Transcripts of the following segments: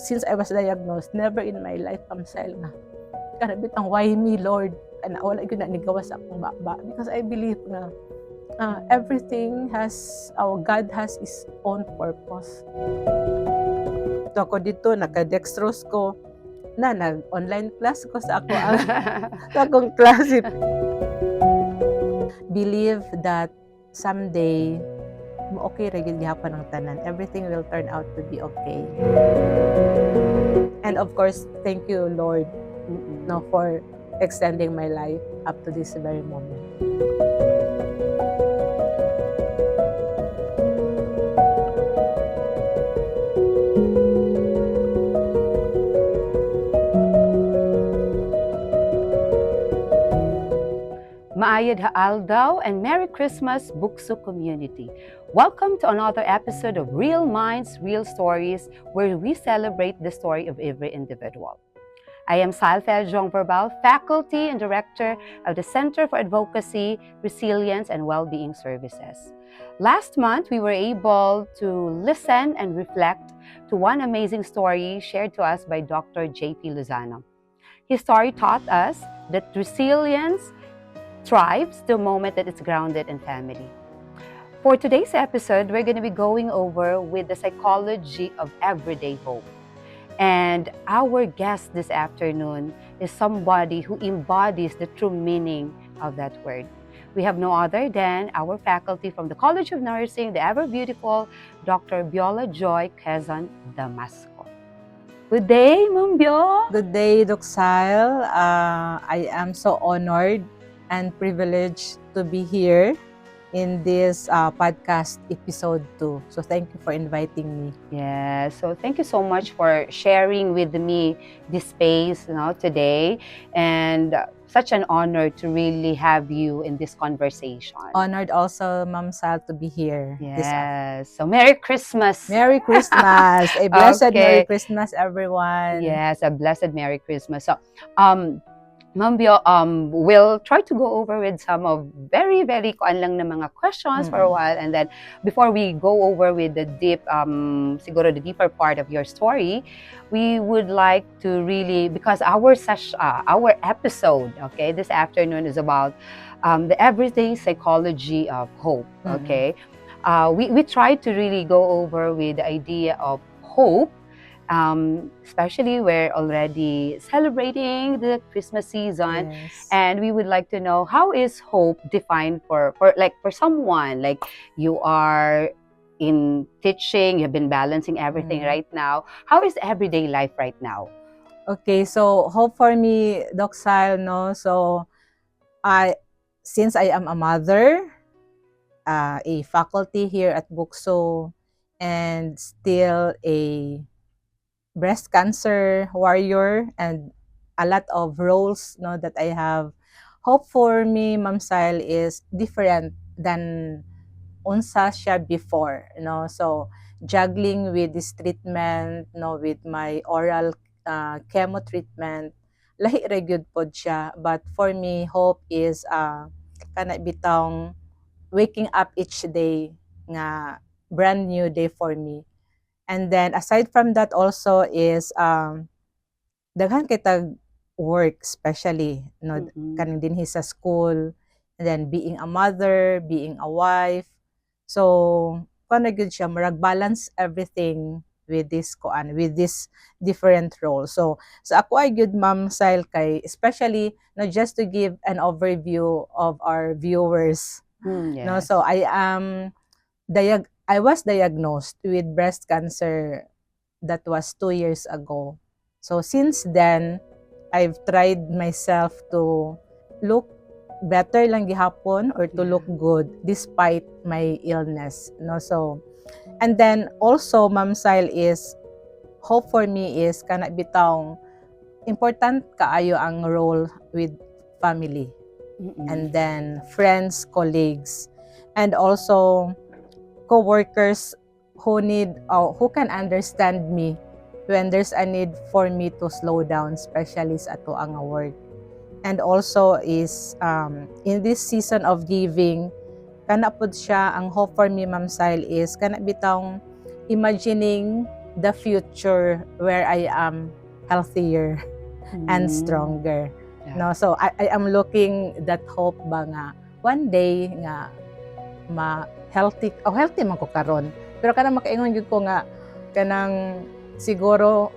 Since I was diagnosed, never in my life Sal nga kanabitang why me Lord ana wala gyud na nigawas sa akong baba, because I believe na everything has God has His own purpose. Ito ako dito naka-dextrose ko na nag-online class ko sa ako sa akong klase. Believe that someday okay ra gyud gihapon ang tanan, everything will turn out to be okay. And of course, thank you Lord no for extending my life up to this very moment. Maayad Haaldaw and Merry Christmas, Bukso community. Welcome to another episode of Real Minds, Real Stories, where we celebrate the story of every individual. I am Salfel Jongverbal, Faculty and Director of the Center for Advocacy, Resilience, and Wellbeing Services. Last month, we were able to listen and reflect to one amazing story shared to us by Dr. J.P. Lozano. His story taught us that resilience thrives the moment that it's grounded in family. For today's episode, we're going to be going over with the psychology of everyday hope. And our guest this afternoon is somebody who embodies the true meaning of that word. We have no other than our faculty from the College of Nursing, the ever beautiful Dr. Biola Joy Quezon Damasco. Good day, Ma'am Bio. Good day, Doc Sal. I am so honored and privileged to be here in this podcast episode 2. So thank you for inviting me. Yeah, so thank you so much for sharing with me this space today, and such an honor to really have you in this conversation. Honored also, Ma'am Sal, to be here. Yes, so Merry Christmas. Merry Christmas. A blessed Okay. Merry Christmas, everyone. Yes, a blessed Merry Christmas. So, Ma'am Bio, we'll try to go over with some of very, very kuan lang na mga questions for a while, and then before we go over with the deep, siguro the deeper part of your story, we would like to really, because our episode, okay, this afternoon is about the everyday psychology of hope, okay? We try to really go over with the idea of hope. Especially we're already celebrating the Christmas season, Yes. and we would like to know, how is hope defined for someone like you are in teaching, you've been balancing everything right now. How is everyday life right now? Okay, so hope for me, Doc Sal, no? So since I am a mother, a faculty here at Bukso, and still a breast cancer warrior, and a lot of roles that I have. Hope for me, Ma'am Sal, is different than unsa siya before, So juggling with this treatment, with my oral chemo treatment, lahi ra gyud pod siya. But for me, hope is kana bitong waking up each day nga brand new day for me. And then aside from that also is daghan kitag work, especially kaning dinhi sa school, and then being a mother, being a wife. So kuno gyud siya murag balance everything with this different roles. So ako ay gyud, Ma'am Sal, kay especially just to give an overview of our viewers. Yes. So I was diagnosed with breast cancer that was 2 years ago. So since then, I've tried myself to look better lang gihapon, or to look good despite my illness. So, and then also, Ma'am Sal, is hope for me is kana bitong important kaayo ang role with family, and then friends, colleagues, and also co-workers who can understand me when there's a need for me to slow down, especially sa ato ang work. And also is in this season of giving, kana pud siya ang hope for me, Ma'am Sal, is kana bitong imagining the future where I am healthier and stronger. Yeah. No, so I am looking that hope ba nga one day nga healthy man ko karon, pero kanang makaingon gyud ko nga kanang siguro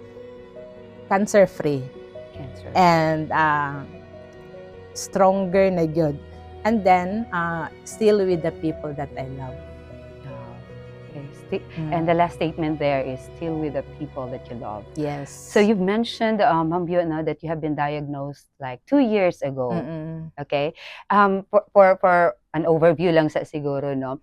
cancer free Cancer. and stronger na gyud, and then still with the people that I love. Okay. And the last statement there is still with the people that you love. Yes. So you've mentioned, Ma'am Bio, now that you have been diagnosed like 2 years ago. Okay. For an overview lang sa siguro, no.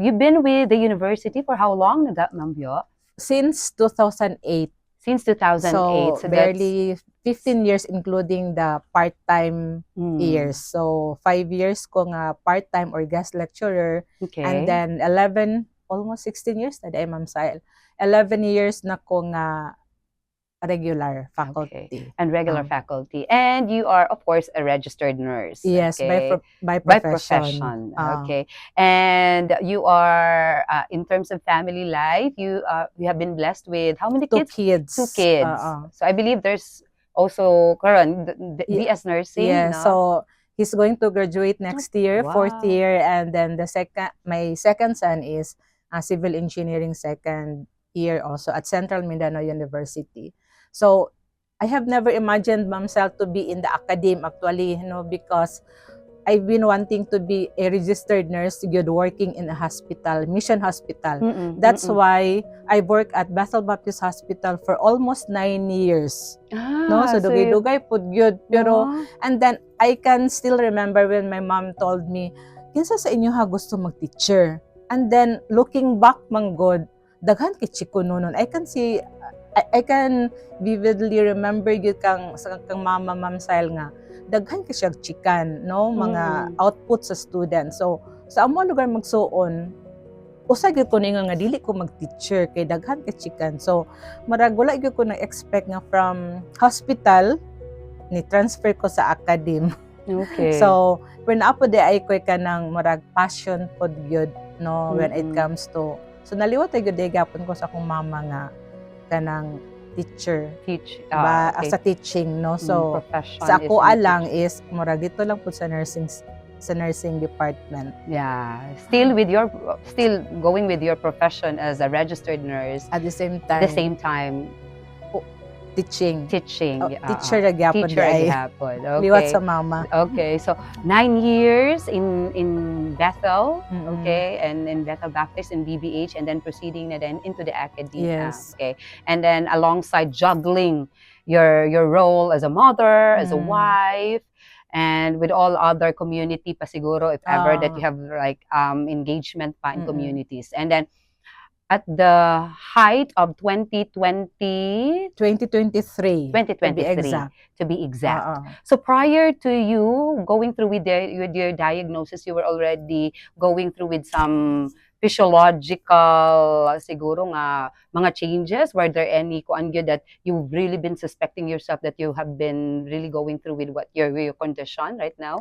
You've been with the university for how long, Ma'am Bio? Since 2008. Since 2008. So barely 15 years including the part-time years. So 5 years ko nga part-time or guest lecturer. Okay. And then 11, almost 16 years na di Ma'am Sail. 11 years na ko nga regular faculty. Okay. And regular faculty. And you are, of course, a registered nurse. Yes, okay? by By profession. profession. Okay. And you are, in terms of family life, you have been blessed with how many Two kids? kids. 2 kids. So I believe there's also Karan, the BS nursing. Yeah, no? so he's going to graduate next year, Wow. 4th year, and then my second son is civil engineering 2nd year also at Central Mindanao University. So I have never imagined myself to be in the academe actually, because I've been wanting to be a registered nurse, good working in a hospital, mission hospital. That's why I work at Bethel Baptist Hospital for almost 9 years. So dugay-dugay pud gyud, pero and then I can still remember when my mom told me, kinsa sa inyo ha gusto mag-teacher? And then looking back man god, daghan kay chiko nonon. I can vividly remember gyud kang mama Ma'am Sail nga daghan kay siya chikan, no, mga output sa student. So sa amo lugar magsuon, usa gyud ko ninga nga dili ko mag-teacher kay daghan kay chikan. So marag wala gyud ko na-expect nga from hospital ni transfer ko sa academe. Okay. So when apo di ay koy kanang marag passion pod gyud, no, when it comes to, so naliwat ay gyud gapon ko sa akong mama nga kanang teacher sa teaching, no. So profession sa ako is alang is murag dito lang po sa nursing department. Yeah, still going with your profession as a registered nurse At the same time teaching. Teacher ra gyapon Teacher ay gyapon. Okay. liwat sa mama. Okay, so 9 years in Bethel, okay, and in Bethel Baptist in BBH, and then proceeding na then into the academia. Yes. Okay, and then alongside juggling your role as a mother, as a wife, and with all other community pa siguro, if ever that you have like engagement pa in communities, and then at the height of 2023 to be exact. So prior to you going through with your diagnosis, you were already going through with some physiological siguro nga mga changes. Were there any that you've really been suspecting yourself that you have been really going through with what your condition right now?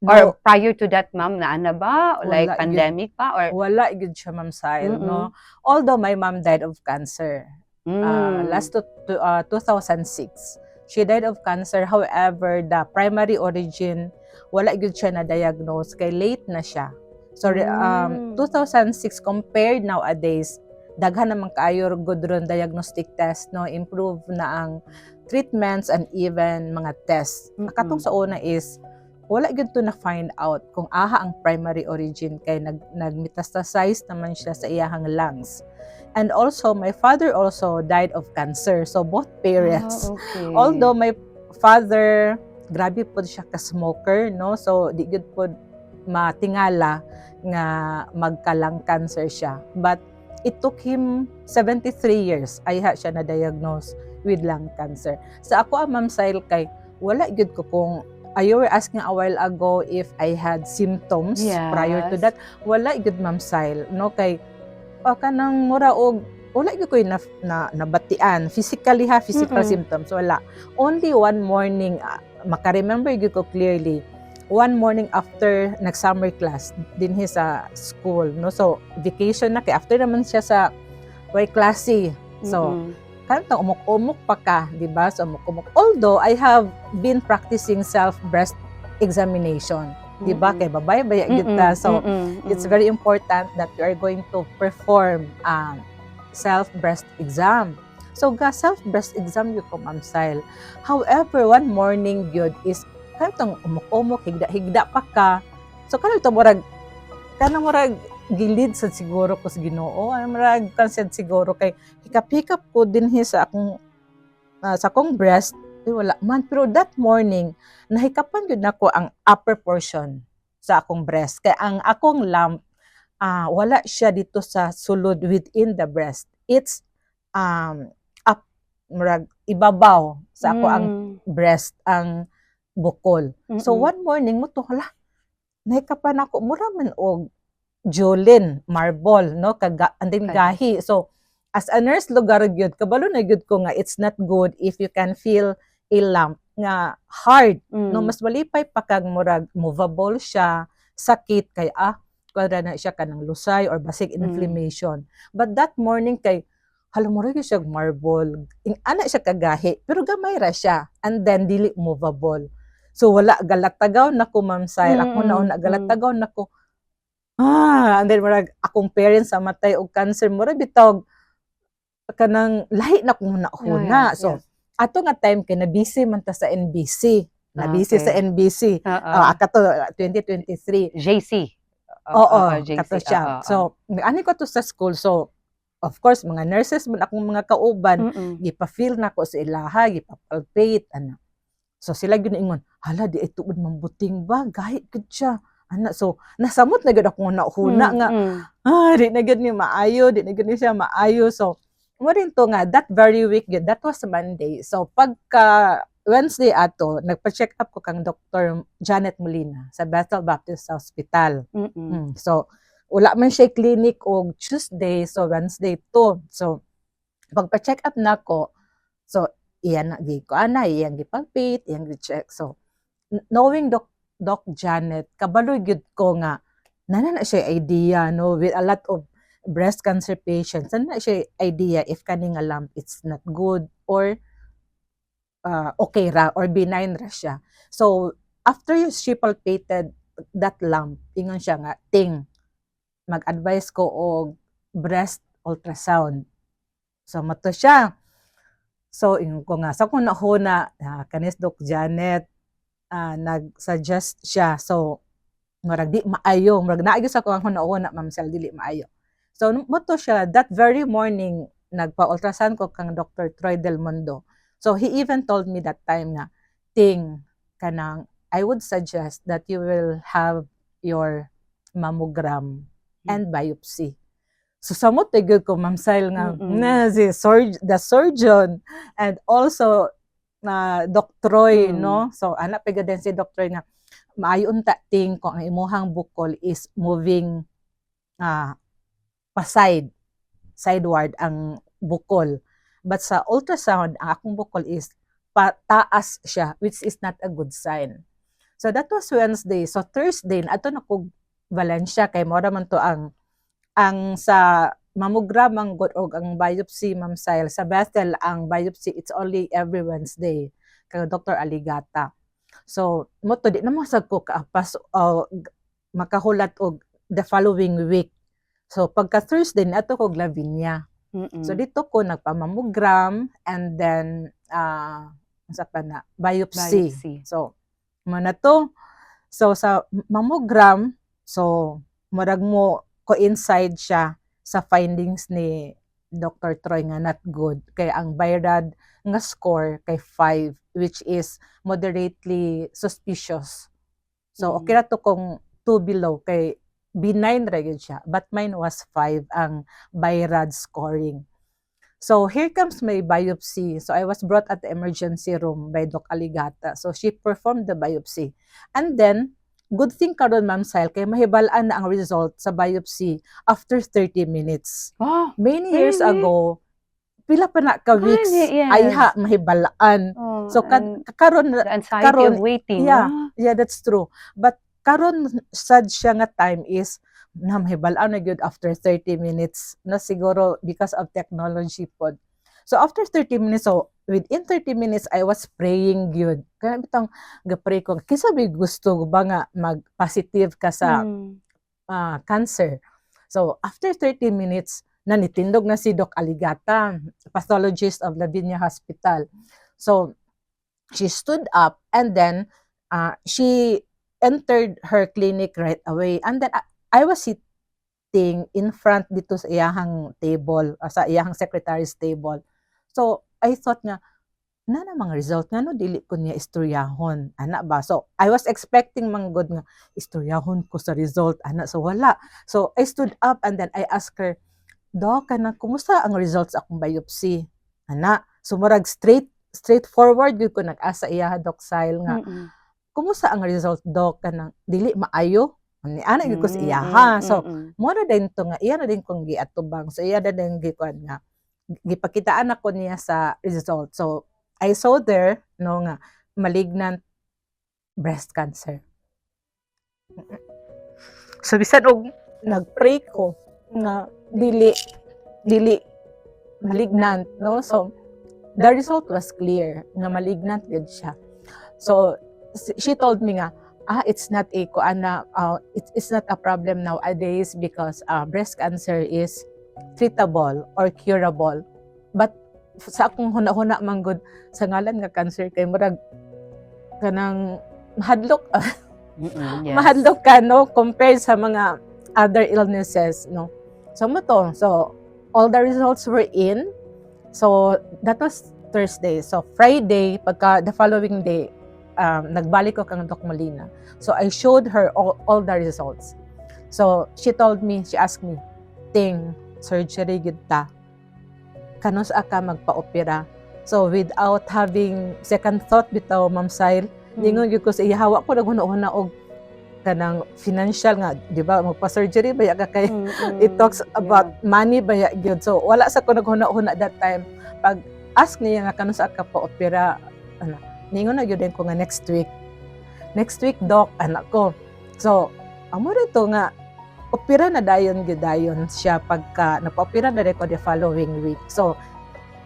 No. Or prior to that, ma'am, na ba? Like Wala, pandemic pa? Or wala gyud siya, Ma'am Sail, no. Although my mom died of cancer last 2006. She died of cancer. However, the primary origin wala gyud siya na diagnose kay late na siya. So 2006 compared nowadays, daghan naman kaayo gud ron diagnostic test, no, improve na ang treatments and even mga tests. Katong sa una is wala gyud to na find out kung aha ang primary origin kay nagmetastasize naman siya sa iyahang lungs. And also my father also died of cancer. So both parents. okay. Although my father grabe pud siya ka smoker, no. So di gyud pud matingala nga magka-lung cancer siya. But it took him 73 years ay siya na diagnose with lung cancer. Sa ako Ma'am Sail kay wala gyud ko kung you were asking a while ago if I had symptoms prior to that. Wala gyud Ma'am Sail, no, kay kanang mura og wala gyud ko nabatian physically physical symptoms wala. Only one morning maka-remember gyud ko clearly. One morning after nag-summer class din sa school, no, so vacation na kay after naman siya sa klase So, Mm-mm. kanto umuk-umuk pa ka, di ba? So, umuk-umuk. Although, I have been practicing self-breast examination. Di ba? Kay babay-baya kita. So, it's very important that you are going to perform self-breast exam. So, self-breast exam yun ko, Ma'am Sile. However, one morning yun is, kanto umuk-umuk, higda-higda pa ka. So, kanto murag gilid sa siguro ko sa Ginoo, murag consent siguro kay hikap-hikap ko dinhi sa akong breast, wala man. Pero that morning nahikapan gyud nako ang upper portion sa akong breast, kay ang akong lump wala siya dito sa sulod within the breast. It's up, murag ibabaw sa ako ang breast, ang bukol. So one morning mo to, hala, nahikapan ako, mura man og Jolene, marble, no? Andin gahi. So, as a nurse, lugar gyud, kabalo na gyud ko nga, it's not good if you can feel a lump nga hard. No? Mas malipay pa kag murag, movable siya, sakit, kay kuwara na siya kanang lusay or basig inflammation. But that morning, kay, halamura gyud siya marble. Ana siya kagahi, pero gamay ra siya. And then, dili movable. So, wala, galatagaw na ko, Ma'am Sile. Ako na galatagaw na ko. And then murag akong parents sa matay og cancer, murag bitog kanang lahi na kung nauna. So ato nga time kay na busy man ta sa NBC. Na busy sa NBC. Akato 2023. JC. Oo, kato siya. So ani ko to sa school. So of course mga nurses man akong mga kauban, gipa-feel na ko sa ilaha, gipa-palpate ana. So sila gyud ingon, hala di ay tuod mambuting ba, gahi gud siya. So nasamot na gud ako nauna nga di na gud ni maayo, di na gud ni siya maayo. So mo rin to nga that very week gud, that was Monday. So pagka Wednesday ato nagpa-check up ko kang Dr. Janet Molina sa Bethel Baptist Hospital. So wala man siya clinic og Tuesday, so Wednesday to. So pagpa-check up nako, so iyan gi ko iyang gipalpate, iyang gi-check. So knowing Doc Janet, kabalo gyud ko nga nana na siya idea, no, with a lot of breast cancer patients, nana siya idea if kani nga lump it's not good or okay ra or benign ra siya. So after she palpated that lump, ingon siya nga mag-advise ko og breast ultrasound. So mato siya. So ingon ko nga sa ko nahuna kanis Doc Janet, nag-suggest siya. So, murag di maayo. Murag naayos ako ang hunahuna, Ma'am Sel, dili maayo. So, moto siya, that very morning, nagpa-ultrasound ko kang Dr. Troy Del Mundo. So, he even told me that time na, kanang, I would suggest that you will have your mammogram and biopsy. So, samot tigil ko, Ma'am Sel, nga, the surgeon, and also, na Dr. Troy, no? So, anak pega din si Dr. nga, maayo unta kung ang imuhang bukol is moving sideward ang bukol. But sa ultrasound, ang akong bukol is pataas siya, which is not a good sign. So, that was Wednesday. So, Thursday, ato na ko Valencia, kay mora man to ang sa mammogram ang og ang biopsy, Ma'am Sile, sa Bethel ang biopsy it's only every Wednesday kay Dr. Aligata. So mo to di na masag ko kaapas makahulat og the following week. So pagka Thursday ato ko Lavinia. So dito ko nagpamammogram and then sa pa na biopsy. So mo na to. So sa mammogram, so murag mo coincide siya sa findings ni Dr. Troy nga not good. Kay ang BI-RAD nga score kay 5, which is moderately suspicious. So okay ra to kung 2 below, kay benign ra gyud siya. But mine was 5 ang BI-RAD scoring. So here comes my biopsy. So I was brought at the emergency room by Doc Aligata. So she performed the biopsy. And then good thing karon, Ma'am Sile, kay mahibalaan na ang result sa biopsy after 30 minutes. Many years ago, pila pa na ka weeks, mahibalaan. So karon the anxiety of waiting. Yeah, that's true. But karon sad siya nga time is na mahibalaan na gyud after 30 minutes na siguro because of technology pod. So after 30 minutes, so within 30 minutes, I was praying good. Kaya bitang gapray ko, kisabi gusto ko ba nga mag-positive ka sa Mm. cancer. So after 30 minutes, nanitindog na si Doc Aligata, pathologist of Lavinia Hospital. So she stood up and then she entered her clinic right away. And then I was sitting in front dito sa iyahang table, sa iyahang secretary's table. So I thought nga, na namang result nga no dili ko niya istoryahon ana ba, so I was expecting manggod nga istoryahon ko sa result ana, so wala. So I stood up and then I asked her, Doc, kana kumusta ang results akong biopsy ana? So murag straightforward gyud ko nag-asa iya Doc Sile nga, Mm. kumusta ang result Doc, kana dili maayo ani ana gyud ko sa iyaha. So mo na din to nga iya na din kong giatubang, so iya na din gikuan nga gipakitaan ako niya sa result. So I saw there no nga malignant breast cancer. So bisan og nagpray ko nga dili malignant no. So the result was clear nga malignant gid siya. So she told me nga it's not a it's not a problem nowadays because breast cancer is treatable or curable. But sa akong huna-huna manggod sa ngalan nga cancer kay murag kanang mahadlok Yes. mahadlok ka no compared sa mga other illnesses no. So mo to, so all the results were in. So that was Thursday. So Friday pagka the following day nagbalik ko kang Doc Molina. So I showed her all the results. So she asked me, Ting, surgery gid ta, kanos aka magpa-opera. So without having second thought bitaw Ma'am Sile, ningon gyud ko sa iya, hawa ko naghuna-huna og kanang financial nga, di ba, magpa-surgery baya ka kay it talks about money baya gyud. So wala sa ko naghuna-huna that time. Pag ask niya nga kanos aka pa-opera, ano, ningon na gyud ko nga next week Doc, anak ko. So amo rito nga opera na dayon siya pagka napa-opera na rin ko the following week. So,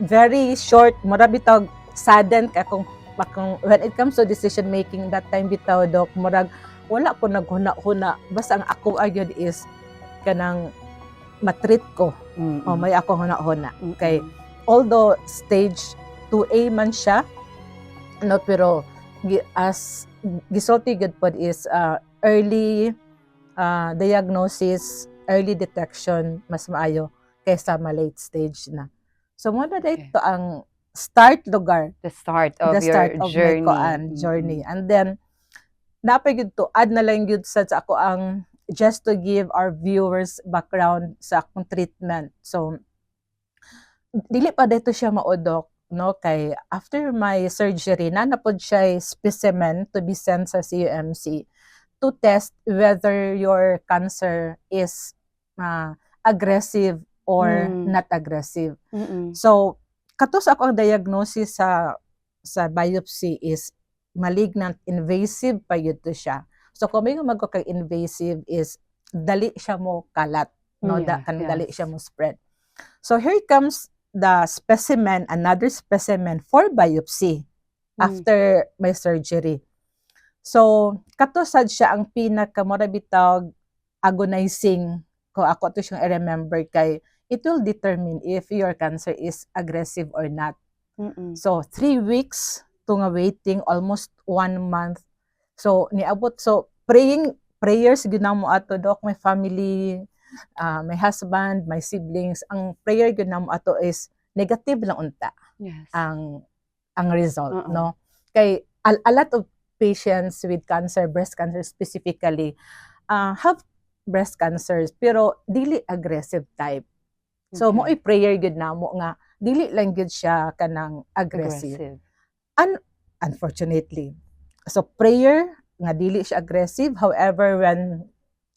very short, mura bitaw sadden ka kung when it comes to decision making that time bitaw Doc, murag wala ko naghuna-huna. Basta ang ako ayod is kanang matreat ko. O may ako huna-huna. Kay although stage 2A man siya, no, pero as gisulti good pod is early diagnosis, early detection, mas maayo kaysa late stage na. So mo na dito ang start lugar, The start of my journey. journey. And then napay gyud to add na lang gyud sa ako ang just to give our viewers background sa akong treatment. So dili pa dito siya maudok no, kay after my surgery nanapod siya specimen to be sent sa CUMC to test whether your cancer is aggressive or not aggressive. So, katos ako ang diagnosis sa biopsy is malignant invasive pa yun to siya. So, kung may magko kay invasive is dali siya mo kalat, no, dali siya mo spread. So, here comes the specimen, another specimen for biopsy after my surgery. So, katusad siya ang pinakamorabitag agonizing ko ako to siyang i-remember kay it will determine if your cancer is aggressive or not. So, 3 weeks to nga waiting, almost 1 month. So, niabot. So, prayers ginamo ato Doc, my family, my husband, my siblings. Ang prayer ginamo ato is negative lang unta. Yes. Ang result, no? Kay a lot of patients with cancer, breast cancer specifically, have breast cancers pero dili aggressive type. So mo prayer gud namo nga dili lang gud siya kanang aggressive. Unfortunately. So prayer nga dili siya aggressive, however when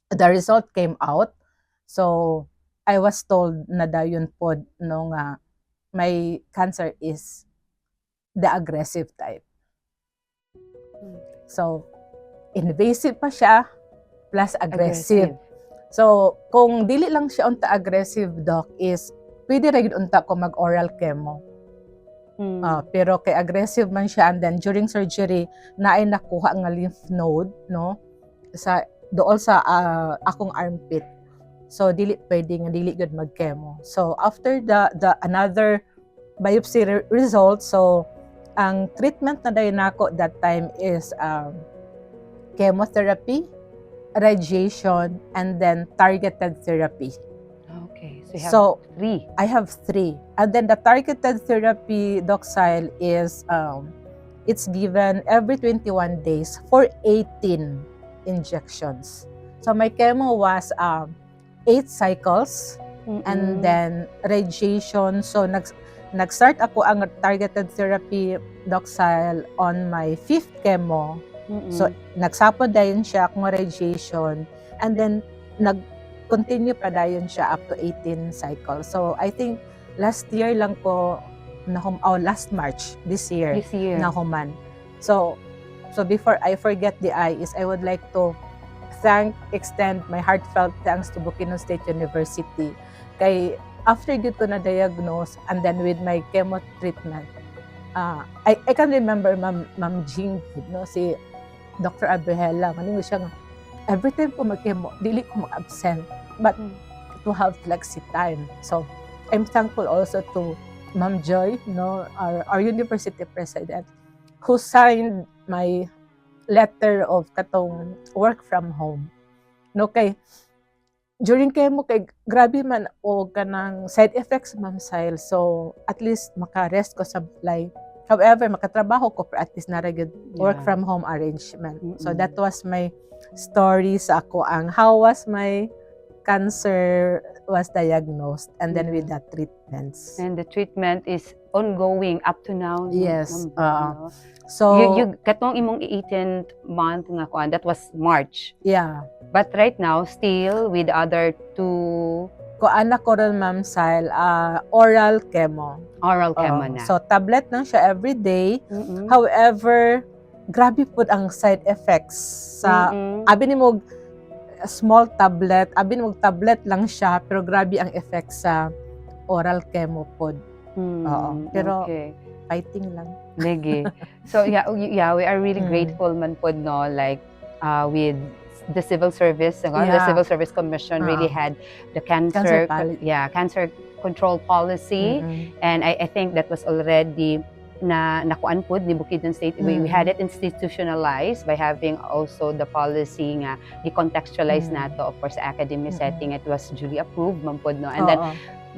the result came out, so I was told na dayon pod no nga my cancer is the aggressive type. So, invasive pa siya, plus aggressive. So, kung dili lang siya unta aggressive, Doc, is pwede ra gyud unta ko mag-oral chemo. Pero kay aggressive man siya, and then during surgery naay nakuha nga lymph node, no, sa dool sa akong armpit. So dili pwede nga dili gud mag-chemo. So after the another biopsy result, so ang treatment na dayon nako that time is chemotherapy, radiation, and then targeted therapy. Okay, so you have So 3. I have 3. And then the targeted therapy, Doxil, is it's given every 21 days for 18 injections. So my chemo was 8 cycles, and then radiation. So nag-start ako ang targeted therapy, Doxil, on my 5th chemo. So nagsapod dayon siya akong radiation, and then continue pa dayon siya up to 18 cycles. So I think last year lang ko last March this year nahuman. So before I forget the is I would like to extend my heartfelt thanks to Bukidnon State University. Kay after gud ko na diagnose, and then with my chemo treatment, I can remember Ma'am Jing, no, si Dr. Abrahela, maningo siya nga, every time ko mag-chemo, dili ko mag-absent, but to have flexi time. So I'm thankful also to Ma'am Joy, no, our university president, who signed my letter of katong work from home. No, kay during chemo, kay grabe man o kanang side effects, Ma'am Sile. So at least maka-rest ko sa balay. However, makatrabaho ko, at least naragid work from home arrangement. So that was my story sa ako ang how was my cancer was diagnosed, and then with the treatments. And the treatment is ongoing up to now. Yes. No? So you katong imong 18th month nga kuan, that was March. yeah. But right now still with other 2 Ko anak ko ron, Ma'am Sile, oral chemo. oral chemo na. So tablet lang siya every day. However, grabe po ang side effects sa abi ni mo small tablet, abi ni mo tablet lang siya, pero grabe ang effect sa oral chemo pod. Pero okay. fighting lang. Legi. So yeah, we are really grateful man pod, no, like with the civil service, the Civil Service Commission really had the cancer control policy, and I think that was already nakuan pod ni Bukidnon State. We had it institutionalized by having also the policy nga i-contextualize nato, of course, sa academic setting. It was duly approved man pod, no, and then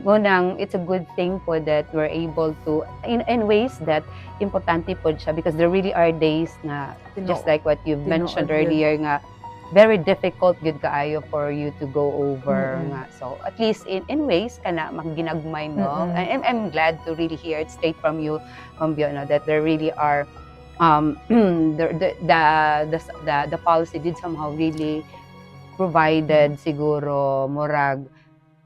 ngunang it's a good thing po that we're able to in ways that importante po siya, because there really are days na just like what you've mentioned earlier nga very difficult gud kaayo for you to go over nga. So at least in ways kana magginagmay, no. I'm glad to really hear it straight from you, Bio, no, that there really are the policy did somehow really provided siguro murag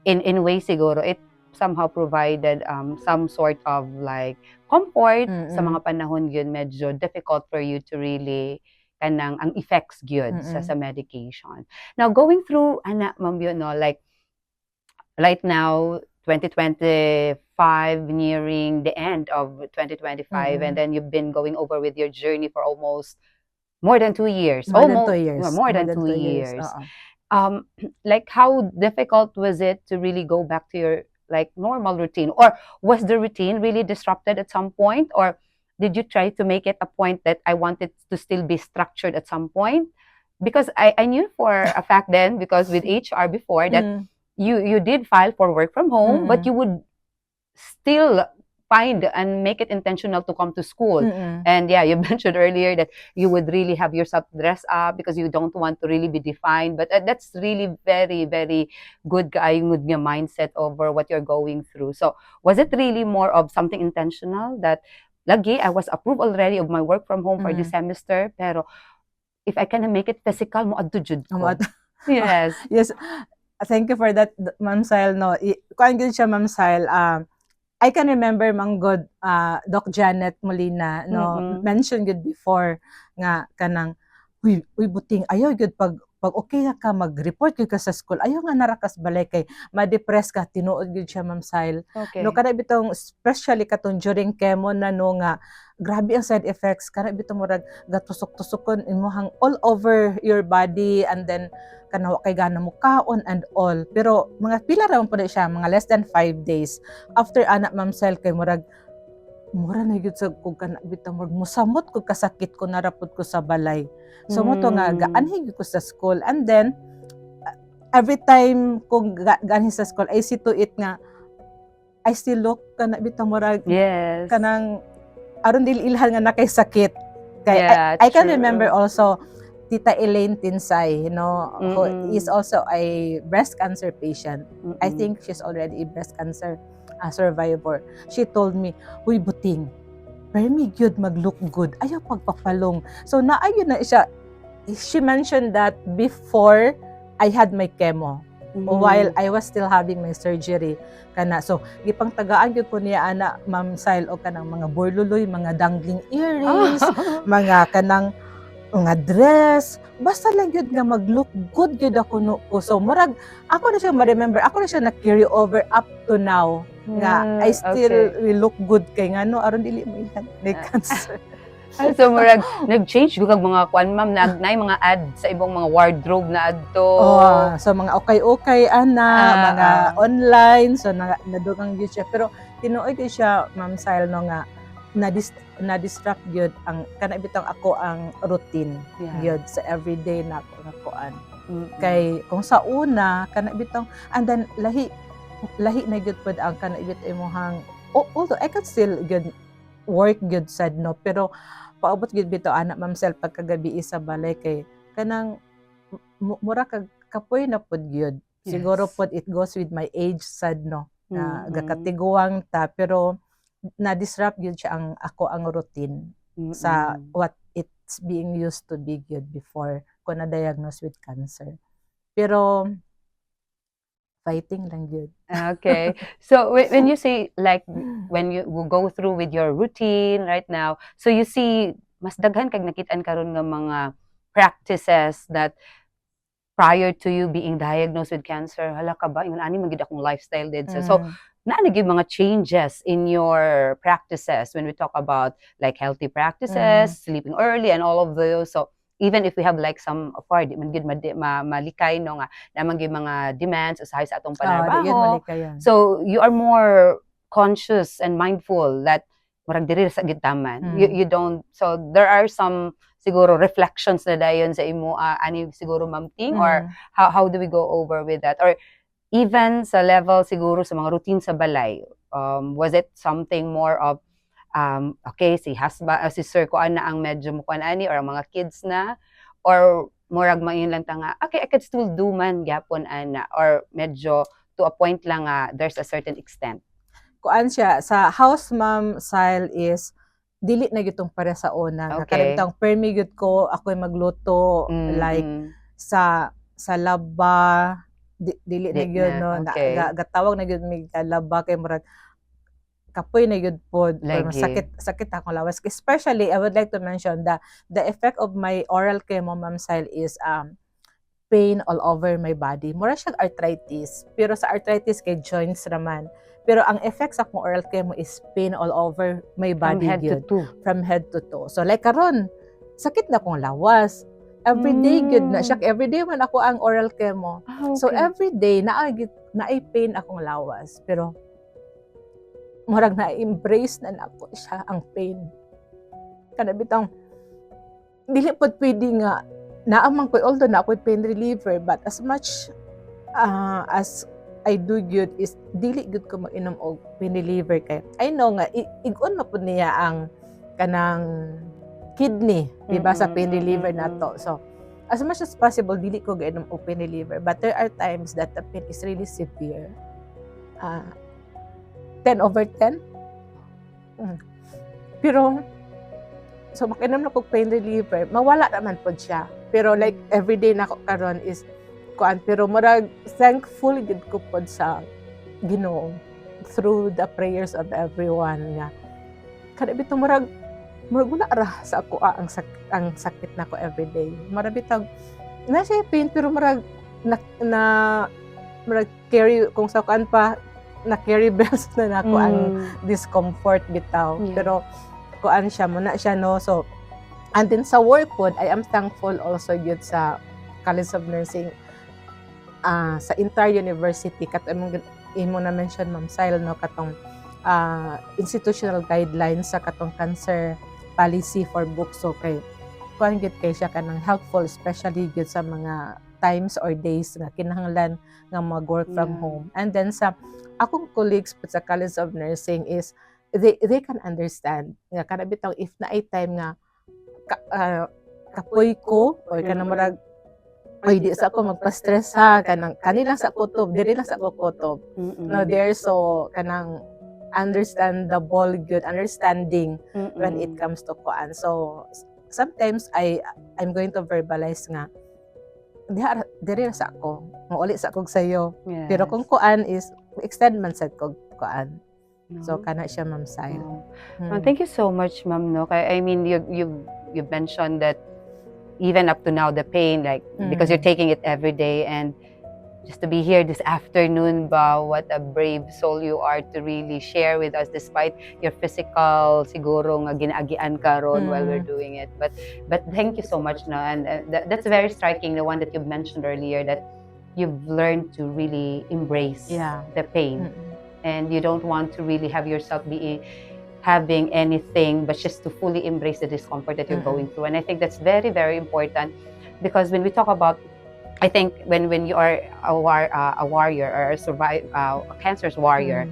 in ways siguro it somehow provided some sort of like comfort sa mga panahon yun medyo difficult for you to really kanang ang effects gyud sa medication. Now going through Ma'am Bio, no, like right now 2025, nearing the end of 2025, and then you've been going over with your journey for almost more than 2 years. More than 2 years. More than 2 years. Like how difficult was it to really go back to your like normal routine, or was the routine really disrupted at some point, or did you try to make it a point that I wanted to still be structured at some point? Because I knew for a fact then, because with HR before, that you did file for work from home, but you would still find and make it intentional to come to school. And yeah, you mentioned earlier that you would really have yourself dress up because you don't want to really be defined. But that's really very, very good kaayong nga mindset over what you're going through. So was it really more of something intentional that lagi I was approved already of my work from home for this semester, pero if I can make it physical, mo adto jud ko. Yes. Yes. Thank you for that, Ma'am Sile, no. Kuan gyud siya, Ma'am Sile. I can remember manggod Doc Janet Molina, no, mentioned good before nga kanang uy buting ayaw gyud pag pag okay na ka mag-report gyud ka sa school, ayaw nga narakas balay kay ma-depress ka, tinuod gyud siya, Ma'am Sile. Okay. No, kana bitong especially katong during chemo na no nga grabe ang side effects, kana bitong murag gatusok-tusokon imuhang all over your body, and then kana wa kay gana mo kaon and all. Pero mga pila ra man pud siya, mga less than 5 days after ana, Ma'am Sile, kay murag mura na gyud sa kog kana bitong murag musamot kog kasakit ko narapod ko sa balay. So mo to nga gaanhi gyud ko sa school, and then every time kung gaanhi sa school I see to it nga I still look kana bitong murag Yes. kanang aron dili ilhan nga nakay sakit. Kay Yeah, I can true. remember also Tita Elaine Tinsay, who Mm-mm. is also a breast cancer patient. I Mm-mm. think she's already a breast cancer survivor. She told me, "Huy buting, permi gyud mag-look good. Ayaw pagpapalong." So naayon na siya. She mentioned that before I had my chemo, while I was still having my surgery kana. So gipang tagaan gyud ko niya ana, Ma'am Sile, o kanang mga burluloy, mga dangling earrings, mga kanang nga dress, basta lang gyud nga mag-look good gyud ako no ko. So murag ako na siya ma-remember, ako na siya na-carry over up to now nga I still will look good kay ngano aron dili mo ilhan ni cancer. So murag nag-change gud kag mga kuan, ma'am, nagnay mga ad sa ibang mga wardrobe na adto. So mga okay ana, mga online, so nadugang gyud siya, pero tinuod gyud siya, Ma'am Sile, no nga na-distract gyud ang kana bitong ako ang routine gyud sa everyday na ako nga kuan. Kay kung sa una kana bitong, and then lahi na gyud pud ang kana bit imong although I can still gyud work gyud sad, no, pero paabot gyud bitaw ana, Ma'am Sile, pagkagabi sa balay kay kanang mura kag kapoy na pud gyud. Siguro pud it goes with my age sad, no, na gakatiguang ta, pero na-disrupt gyud siya ang routine sa what it's being used to be gyud before ko na-diagnose with cancer. Pero fighting lang gyud. Okay. So when you say, like, when you go through with your routine right now, so you see mas daghan kag nakit-an karon nga mga practices that prior to you being diagnosed with cancer, hala ka ba, yun ani man gid akong lifestyle din. So naanagid mga changes in your practices when we talk about like healthy practices, sleeping early, and all of those. So even if we have like some of our di man gid malikay, no, nga naman gyud mga demands usahay sa atong panarbaho. So you are more conscious and mindful that murag diri sa gitaman. You don't, so there are some siguro reflections na dayon sa imo ani siguro, Ma'am Ting, or how do we go over with that, or even sa level siguro sa mga routine sa balay, was it something more of okay, si husband, si sir ko ana ang medyo mukuan ani, or ang mga kids na, or murag mayon lang ta nga okay, I could still do man gyapon ana, or medyo to a point lang there's a certain extent? Kuan siya sa house, Ma'am Sile, is dili na gyud para sa una. Okay. Kanang permi gyud ko ako'y magluto, like sa laba, dili na gyud, no, gatawag na gyud mig laba kay murag kapoy na gyud pod, or sakit akong lawas. Especially I would like to mention the effect of my oral chemo, Ma'am Sile, is pain all over my body. Mura siyang arthritis, pero sa arthritis kay joints raman. Pero ang effect sa akong oral chemo is pain all over my body, from head to toe. So like karon, sakit na akong lawas. Everyday gyud na siya. Everyday man ako ang oral chemo. So everyday naay pain akong lawas. Pero murag na-embrace na nako siya ang pain. Kana bitang dili pod pwede nga naamang ko, although na ako'y pain reliever, but as much as I do good is dili good ko mag-inom og pain reliever kay I know nga igon na pud niya ang kanang kidney, di ba, sa pain reliever nato. So as much as possible dili ko gainom og pain reliever, but there are times that the pain is really severe. 10/10. Pero so makinom na kog pain reliever, mawala naman pod siya. Pero like everyday na ko karon is kuan, pero murag thankful gid ko pod sa Ginoo through the prayers of everyone nga kada bitaw murag wala ra sa ako ang sakit nako everyday. Murag bitaw na siya pain pero marag na marag carry kung sa kuan pa na carry bells na nako ang discomfort bitaw. Yeah. Pero kuan siya mo na siya no. So and then sa work pod, I am thankful also gyud sa College of Nursing sa entire university kat imo na mention Ma'am Sile no katong institutional guidelines sa katong cancer policy for Bukso kay kuan gyud kay siya kanang helpful especially gyud sa mga times or days nga kinahanglan nga mag-work from home. And then sa akong colleagues sa College of Nursing is they can understand nga kana bitaw if na ay time nga kapoy ko or kanang marag oy di sa ako magpa-stress ha kanang kanila sa kutob diri lang sa ako kutob no there so kanang understandable good understanding when it comes to kuan. So sometimes I'm going to verbalize nga diri sa ako mauli sa kog sayo. Yes. Pero kung kuan is extend man sad kog kuan. No? So kana siya Ma'am Sile. Well, thank you so much, Ma'am. No, I mean you mentioned that even up to now the pain, like because you're taking it every day, and just to be here this afternoon, ba, what a brave soul you are to really share with us despite your physical siguro nga ginaagian ka ron while we're doing it. But thank you so much, no, and that's very striking. The one that you mentioned earlier that you've learned to really embrace the pain, and you don't want to really have yourself be having anything but just to fully embrace the discomfort that you're going through. And I think that's very, very important because when we talk about, I think when you are a warrior or a cancer's warrior,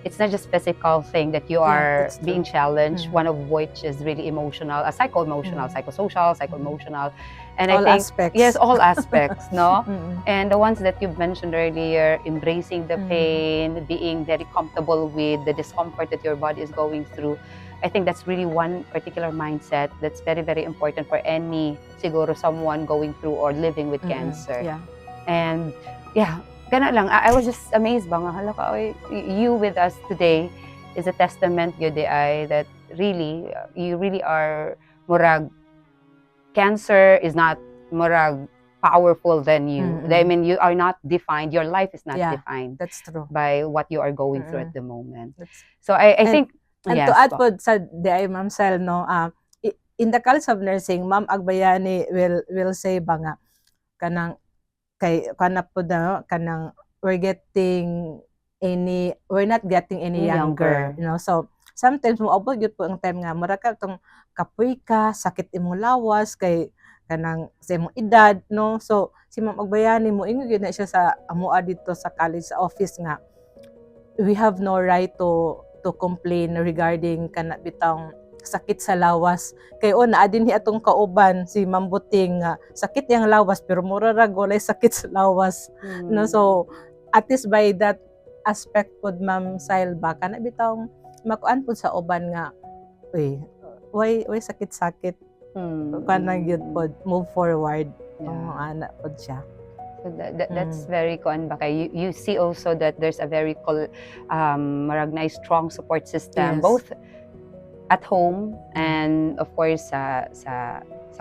it's not just physical thing that you are being challenged, one of which is really emotional, psycho-emotional, psychosocial, psycho-emotional. And all I think, aspects. yes, all aspects, no? And the ones that you've mentioned earlier, embracing the pain, being very comfortable with the discomfort that your body is going through, I think that's really one particular mindset that's very, very important for any, siguro, someone going through or living with cancer. Yeah. And yeah, gana lang. I was just amazed ba nga, hala ka, you with us today is a testament yun ay that really, you really are murag, cancer is not murag powerful than you. I mean, you are not defined, your life is not defined That's true. by what you are going through at the moment. So I think, and yes, to add po sa DI Ma'am Sile, no, in the College of Nursing, Ma'am Agbayani will say ba nga, kanang, kay, kana po na, kanang, we're not getting any younger. You know, so, sometimes, moabot yun po ang time nga, maraka itong kapoy ka, sakit imong lawas, kay, kanang, sa imong edad, no, so, si Ma'am Agbayani mo, ingo yun na siya sa, amua dito sa college, sa office nga, we have no right to complain regarding kana bitang sakit sa lawas kay naa din hi atong kauban si Ma'am Buting sakit yang lawas pero mura ra golay sakit sa lawas no. So at least by that aspect pod Ma'am Sile ba kana bitang makuan pod sa uban nga why sakit-sakit kana gyud pod move forward ana pod siya. So that's very kuan ba kay you see also that there's a very marag na strong support system both at home and of course sa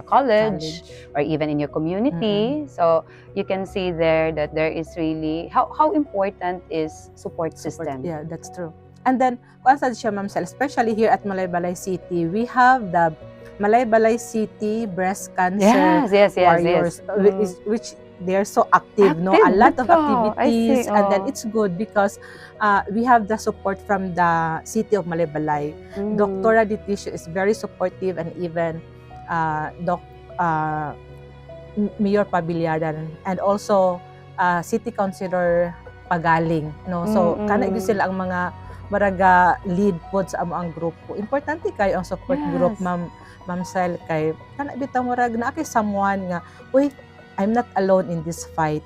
college or even in your community. So you can see there that there is really how important is support system. Yeah, that's true. And then kuan sad siya Ma'am Sile, especially here at Malaybalay City, we have the Malaybalay City Breast Cancer Warriors, which they're so active, no? A lot of activities, and then it's good because we have the support from the city of Malaybalay. Dr. Aditisio is very supportive, and even Mayor Pabiliaran, and also City Councilor Pagaling, no? So kana gyud sila ang mga maraga lead pod sa ang grupo. Importante kayo ang support group, Ma'am Sile, kay kana bitaw murag na kay someone nga, uy, I'm not alone in this fight.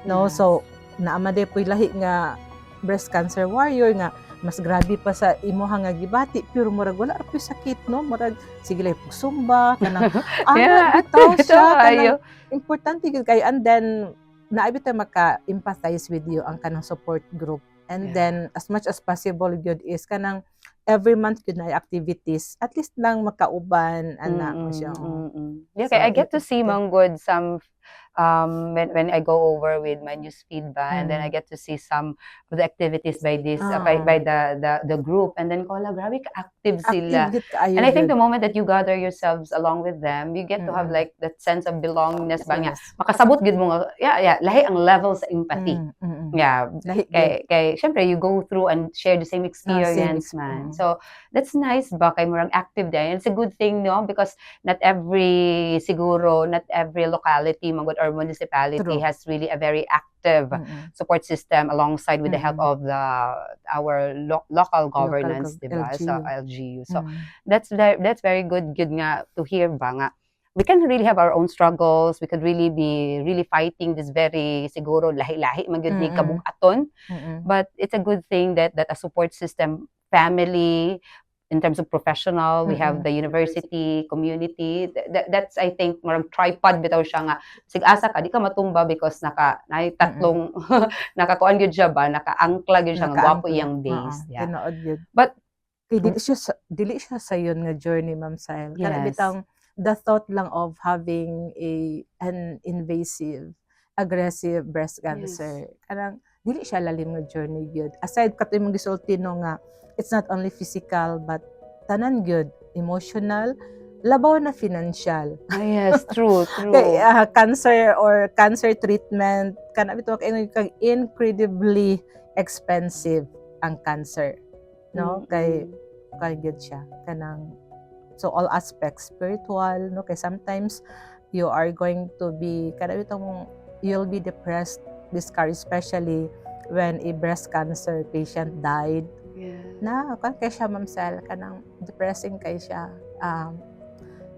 No, so naamade po'y lahi nga breast cancer warrior nga mas grabe pa sa imuha nga gibati pero murag wala ra po'y sakit, no, murag sige lay pugsumba kanang bitaw siya kanang importante gyud kayo. And then naabi ta maka-empathize with you ang kanang support group. And then as much as possible gyud is kanang every month gyud na activities at least lang makauban ana mo siya. Yeah, so, I get to see manggod some when I go over with my newsfeed ba, and then I get to see some of the activities by this by the group, and then ko la grabe ka active sila. Active gid kaayo And I think gyud. the moment that you gather yourselves along with them, you get to have like that sense of belongingness ba nga. Yes. Makasabot gid mo nga, lahi ang level sa empathy. Yeah, Lahi kay syempre you go through and share the same experience man. So that's nice ba kay murag active din. It's a good thing no because not every locality magud or municipality True. has really a very active support system alongside with the help of our local governance, diba? So LGU. So that's very good nga to hear ba nga. We can really have our own struggles. We could really be fighting this very siguro lahi-lahi man gyud ni kabugaton. But it's a good thing that a support system, family, in terms of professional, we have the university, community. That's I think marang tripod bitaw siya nga sig-asa ka di ka matumba because tatlong nakakuan gyud siya ba nakaangkla gyud siya nga gwapo iyang base. Yeah. Tinuod gyud. But kay dili siya sayon nga journey Ma'am Sile. Kana Yes. bitang the thought lang of having an invasive, aggressive breast cancer. Kanang dili siya lalim nga journey gyud. Aside katoy mong gisulti no nga it's not only physical but tanan gyud, emotional, labaw na financial. yes, true. Kay cancer or cancer treatment kana bitaw kay incredibly expensive ang cancer. No kay gyud siya kanang so all aspects spiritual no kay sometimes you are going to be kada bitong you'll be depressed, discouraged, especially when a breast cancer patient died. Na kay siya Ma'am Sile kanang depressing kay siya.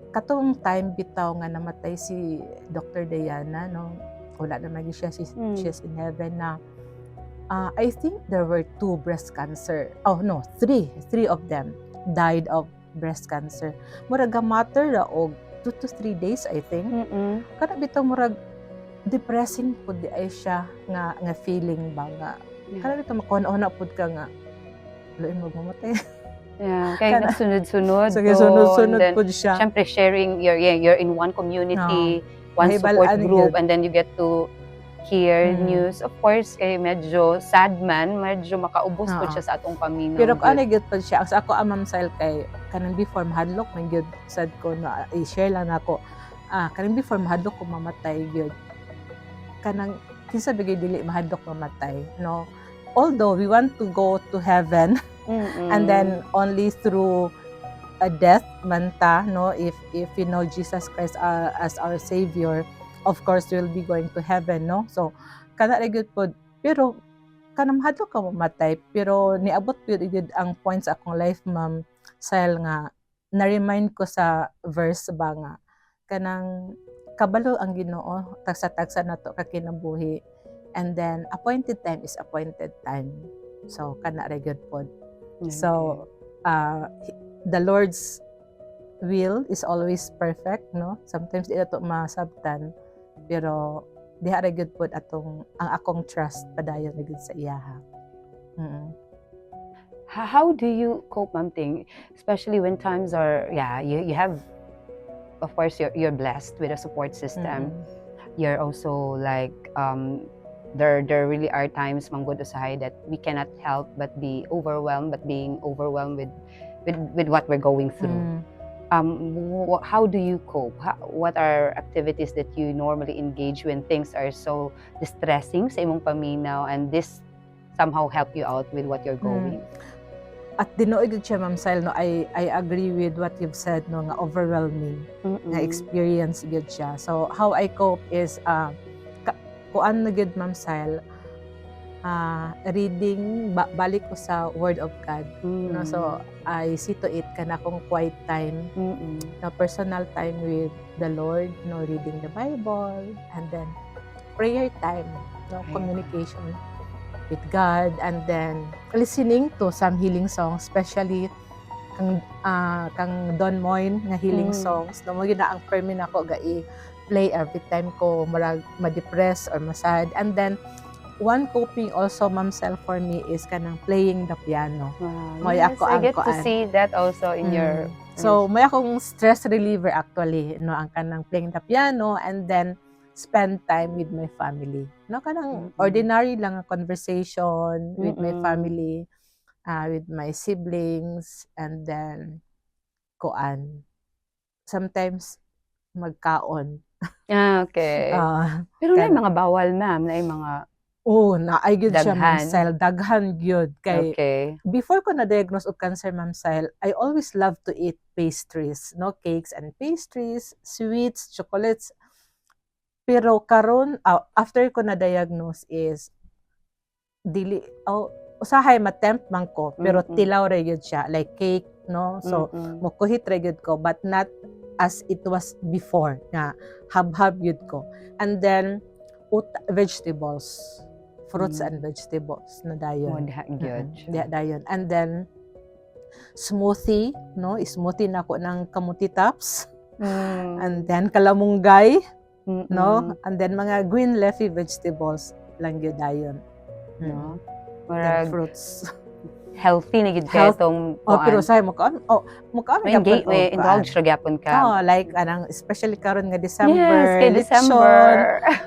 Katong time bitaw nga namatay si Dr. Diana no wala na magi siya she's in heaven na. I think there were 2 breast cancer. Oh no, 3 of them died of breast cancer. Murag matter ra og 2 to 3 days I think. Kada bitaw murag depressing pud di ay siya nga feeling ba nga. Kada bitaw makuha-una pud ka nga lain magmamatay. Yeah, kaya sunod-sunod. So sunod-sunod pud siya. Syempre sharing you're in one community, one support group, and then you get to hear news. Of course, kay medyo sad man, medyo makaubos pud siya sa atong paminaw. Pero kung gyud pud siya, sa ako Ma'am Sile kay kanang before mahadlok man gyud sad ko na i-share lang nako. Kanang before mahadlok ko mamatay gyud. Kanang kinsa bigay dili mahadlok mamatay, no? Although we want to go to heaven and then only through a death manta no if you know Jesus Christ as our savior, of course we'll be going to heaven no. So kana ra gyud pod pero kanang mahadlok ka mamatay pero niabot gyud ang points akong life Ma'am Sile nga na-remind ko sa verse ba nga kanang kabalo ang Ginoo tagsa-tagsa nato ka kinabuhi. And then appointed time is appointed time. So kana ra gyud pod. So the Lord's will is always perfect no. Sometimes di nato masabtan pero diha ra gyud pod ang akong trust padayon ra gyud sa iya. How do you cope, Ma'am Ting, especially when times are you have, of course you're blessed with a support system. You're also like there really are times manggod usahay that we cannot help but be overwhelmed, being overwhelmed with what we're going through. How do you cope? What are activities that you normally engage when things are so distressing sa imong paminaw, and this somehow help you out with what you're going? At dinuod gyud siya Ma'am Sile no, I agree with what you've said no nga overwhelming nga experience gyud siya. So how I cope is kuan na gyud Ma'am Sile reading balik ko sa Word of God no. So I see to it kana akong quiet time no, personal time with the Lord no, reading the Bible and then prayer time no, communication with God, and then listening to some healing songs, especially kang Don Moine nga healing songs no, mo gyud na ang permin ako gai play every time ko marag ma-depress or masad. And then one coping also Ma'am Sile for me is kanang playing the piano. Yes, I get to see that also in your so may akong stress reliever actually no, ang kanang playing the piano, and then spend time with my family. No, kanang Mm-mm. ordinary lang ang conversation with my Mm-mm. family, with my siblings, and then kuan. Sometimes magkaon. Okay. Ah, Pero na kana. mga bawal, ma'am, na mga Naay gyud siya, Ma'am daghan. Sel, daghan gyud kay Okay. before ko na-diagnose og cancer, Ma'am Sel, I always love to eat pastries, no, cakes and pastries, sweets, chocolates. Pero karon, after ko na-diagnose is dili usahay ma-tempt man ko pero Mm-mm. tilaw ra gyud siya like cake, no, so Mm-mm. mukuhit ra gyud ko but not as it was before nga habhab gyud ko. And then vegetables, fruits and vegetables na dayon. Mudha gyud. Dayon. And then smoothie, no, smoothie na ako ng kamuti tops. And then kalamunggay, no, and then mga green leafy vegetables lang gyud dayon. No. Then Murag fruits. healthy na gid kay itong pero say mukaan may indulge ra gyapon ka. like anang especially karon nga Yes, December, kay lechon. December.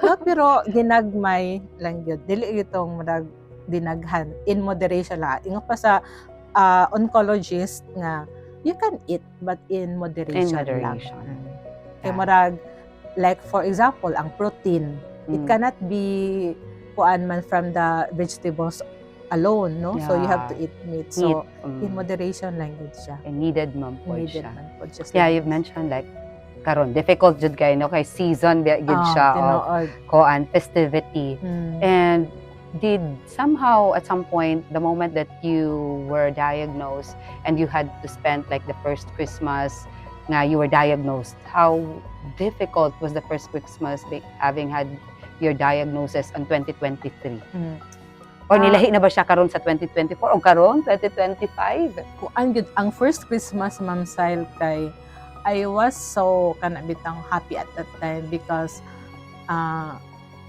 No, pero ginagmay lang gyud. Dili itong murag dinaghan in moderation la. Ingon pa sa oncologist nga you can eat but in moderation, lang. Kay murag like for example ang protein, it cannot be kuan man from the vegetables alone, no? So you have to eat meat. So in moderation lang gud siya. And needed man po siya. Yeah, You've mentioned like karon difficult jud kay no kay season gid siya of kuan festivity. And did somehow at some point the moment that you were diagnosed and you had to spend like the first Christmas nga you were diagnosed, how difficult was the first Christmas having had your diagnosis on 2023? Or nilahi na ba siya karon sa 2024 o karon 2025? Kuan gyud ang first Christmas, Ma'am Sile, kay I was so kanabitang happy at that time because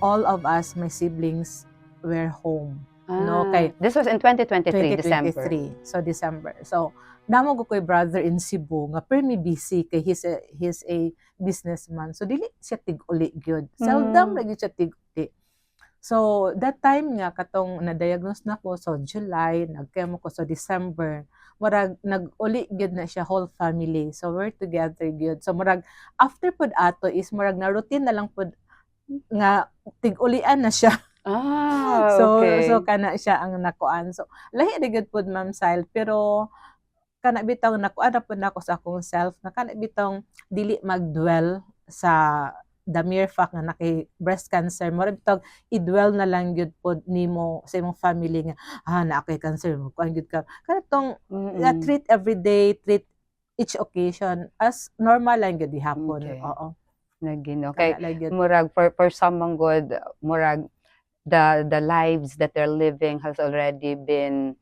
all of us, my siblings, were home. No, kay this was in 2023, 2023. December. So December. So namo ko koy brother in Cebu nga permi busy kay he's a businessman. So dili siya tig-uli gyud. Seldom ra gyud siya tig-uli. So that time nga katong na-diagnose na ko so July, nagkemo ko so December. Murag nag-uli gyud na siya whole family. So we're together gyud. So murag after pud ato is murag na routine na lang pud nga tig-ulian na siya. Okay. So kana siya ang nakuan. So lahi ra gyud pud, Ma'am Sile, pero kana bitaw nakuan na pud nako sa akong self na kana bitong dili magdwell sa the mere fact nga naki breast cancer mo bitaw i-dwell na lang gyud pud nimo sa imong family nga na kay cancer mo kuan gyud ka kanatong treat every day, treat each occasion as normal lang gyud gihapon. Oo. Nagin okay. Murag for some good murag the lives that they're living has already been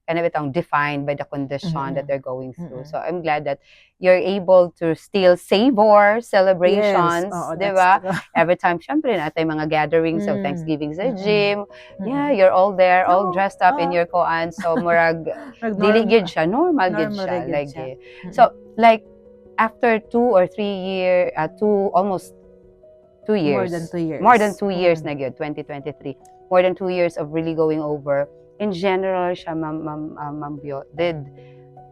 kind of itong defined by the condition that they're going through. So I'm glad that you're able to still savor celebrations, di ba? Every time, syempre natay mga gatherings of Thanksgiving sa gym. Yeah, you're all there, all dressed up in your koan. So murag dili gid siya, normal gid siya like. So like after 2 or 3 years, almost 2 years. More than 2 years na gyud, 2023. More than 2 years of really going over. In general siya, Ma'am Bio,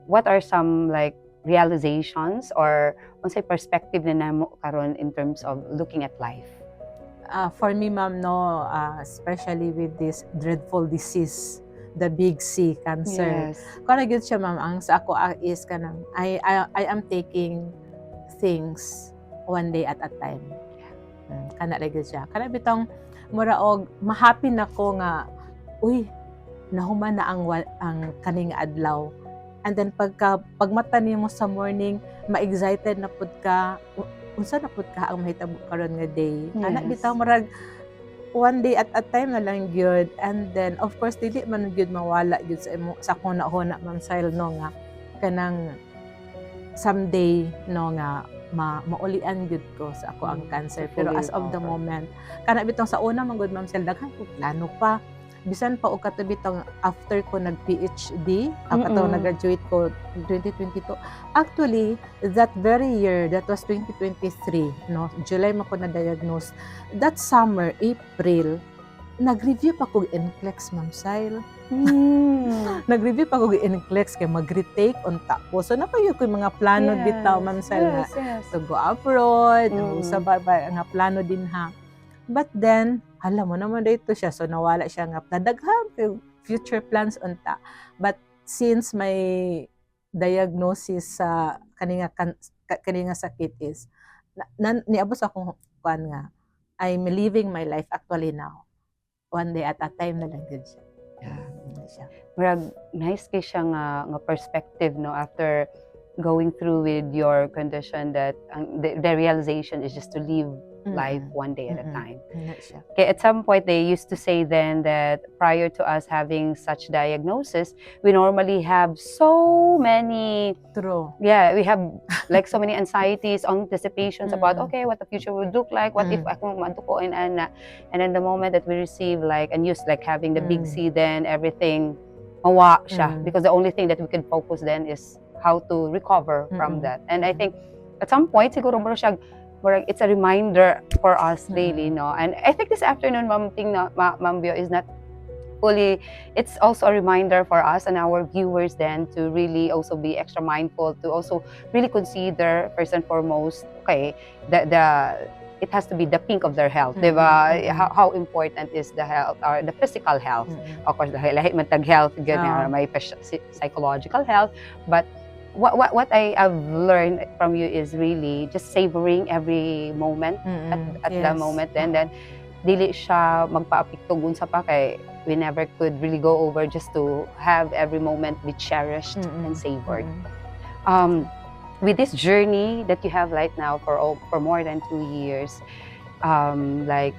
what are some like realizations or unsay perspective na namo karon in terms of looking at life? For me, Ma'am, no, especially with this dreadful disease, the big C, cancer. Kana gyud siya, Ma'am, ang sa ako is kanang I am taking things one day at a time. Kana ra gyud siya. Kana bitong mura og ma-happy nako nga uy nahuman na ang kaning adlaw. And then pagmata nimo sa morning, ma-excited na pud ka. Unsa na pud ka ang mahitabo karon nga day. Ana bitaw murag one day at a time na lang gyud. And then of course dili man gyud mawala gyud sa akong nahuna, Ma'am Sile, no, nga kanang someday no nga maulian gyud ko sa ako ang cancer. Pero as of the moment kana bitong sa una man gud, Ma'am Sile, daghan ko plano pa. bisan pa og katabi tang after ko nag PhD, katong Mm-mm. nag-graduate ko 2022. Actually, that very year, that was 2023, no, July man ko na-diagnose. That summer, April, nag-review pa ko NCLEX, Ma'am Sile. Nag-review pa ko NCLEX kay mag-retake unta ko. So napayo ko yung mga plano bitaw, Ma'am Sile, nga Yes. to go abroad, Mm. usab ba nga plano din ha. But then, alam mo naman dito siya, so nawala siya nga nadaghan future plans unta. But since my diagnosis sa kaninga sakit is niabot sa akong kuan nga I'm living my life actually now. One day at a time na lang gid siya. Yeah. Ano siya. Murag nice kay siya nga perspective, no, after going through with your condition, that the realization is just to live life one day at a time. Ano siya. Okay, at some point they used to say then that prior to us having such diagnosis, we normally have so many, True. we have like so many anxieties, anticipations about okay, what the future would look like, what if ako maduko and then the moment that we receive like a news like having the big C, then everything mawa siya, because the only thing that we can focus then is how to recover from that. And I think at some point siguro mo siya it's a reminder for us daily, no? And I think this afternoon, Ma'am Bio, is not fully, it's also a reminder for us and our viewers then to really also be extra mindful, to also really consider first and foremost, okay, it has to be the pink of their health, diba? How important is the health, or the physical health? Of course, the mental health, ganyan, may psychological health, but what I have learned from you is really just savoring every moment at the moment, and then dili siya magpaapekto sa pa kay we never could really go over, just to have every moment be cherished and savored. With this journey that you have right now for more than 2 years, like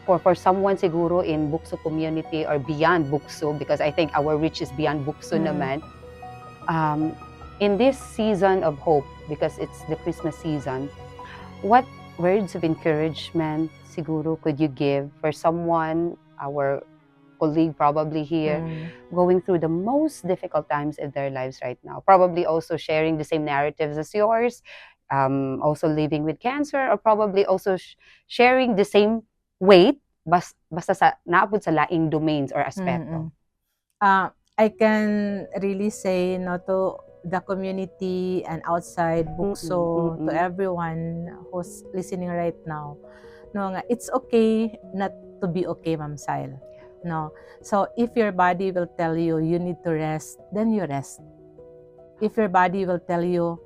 for someone siguro in Bukso community or beyond Bukso, because I think our reach is beyond Bukso naman, in this season of hope, because it's the Christmas season, what words of encouragement siguro could you give for someone, our colleague probably here, going through the most difficult times in their lives right now, probably also sharing the same narratives as yours, also living with cancer, or probably also sharing the same weight, basta sa naabot sa laing domains or aspeto? I can really say, no, to the community and outside Bukso, to everyone who's listening right now, no, nga, it's okay not to be okay, Ma'am Sile. No. So if your body will tell you you need to rest, then you rest. If your body will tell you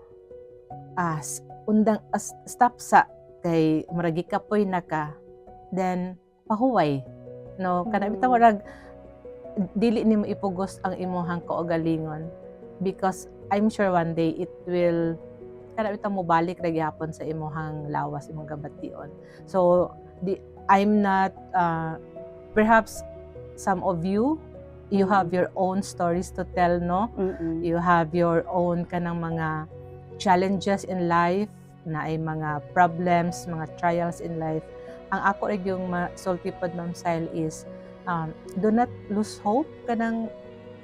stop sa kay murag gikapoy na ka, then pahuway. No, kana bitaw murag dili nimo ipugos ang imuhang kaugalingon, because I'm sure one day it will kana bitaw mo balik ra gyapon sa imuhang lawas, imong gabation. So I'm not perhaps some of you have your own stories to tell, no? You have your own kanang mga challenges in life, na ay mga problems, mga trials in life. Ang ako rig yung sulti pod, Ma'am Sile, is do not lose hope, kanang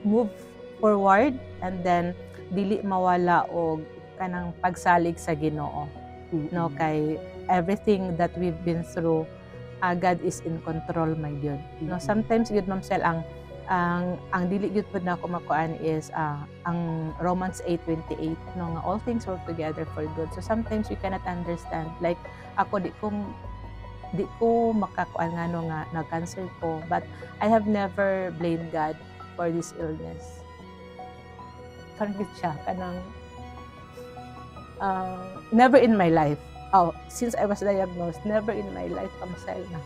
move forward, and then dili mawala og kanang pagsalig sa Ginoo. No, kay everything that we've been through, God is in control, my God. No, sometimes good, Ma'am Sile, ang dili gyud pud na ako makuan is ang Romans 8:28, no, nga all things work together for good. So sometimes we cannot understand, like ako di ko makakuan nga no nga nag-cancer ko, but I have never blamed God for this illness. Kargit siya kanang never in my life, since I was diagnosed, never in my life, Ma'am Sile, na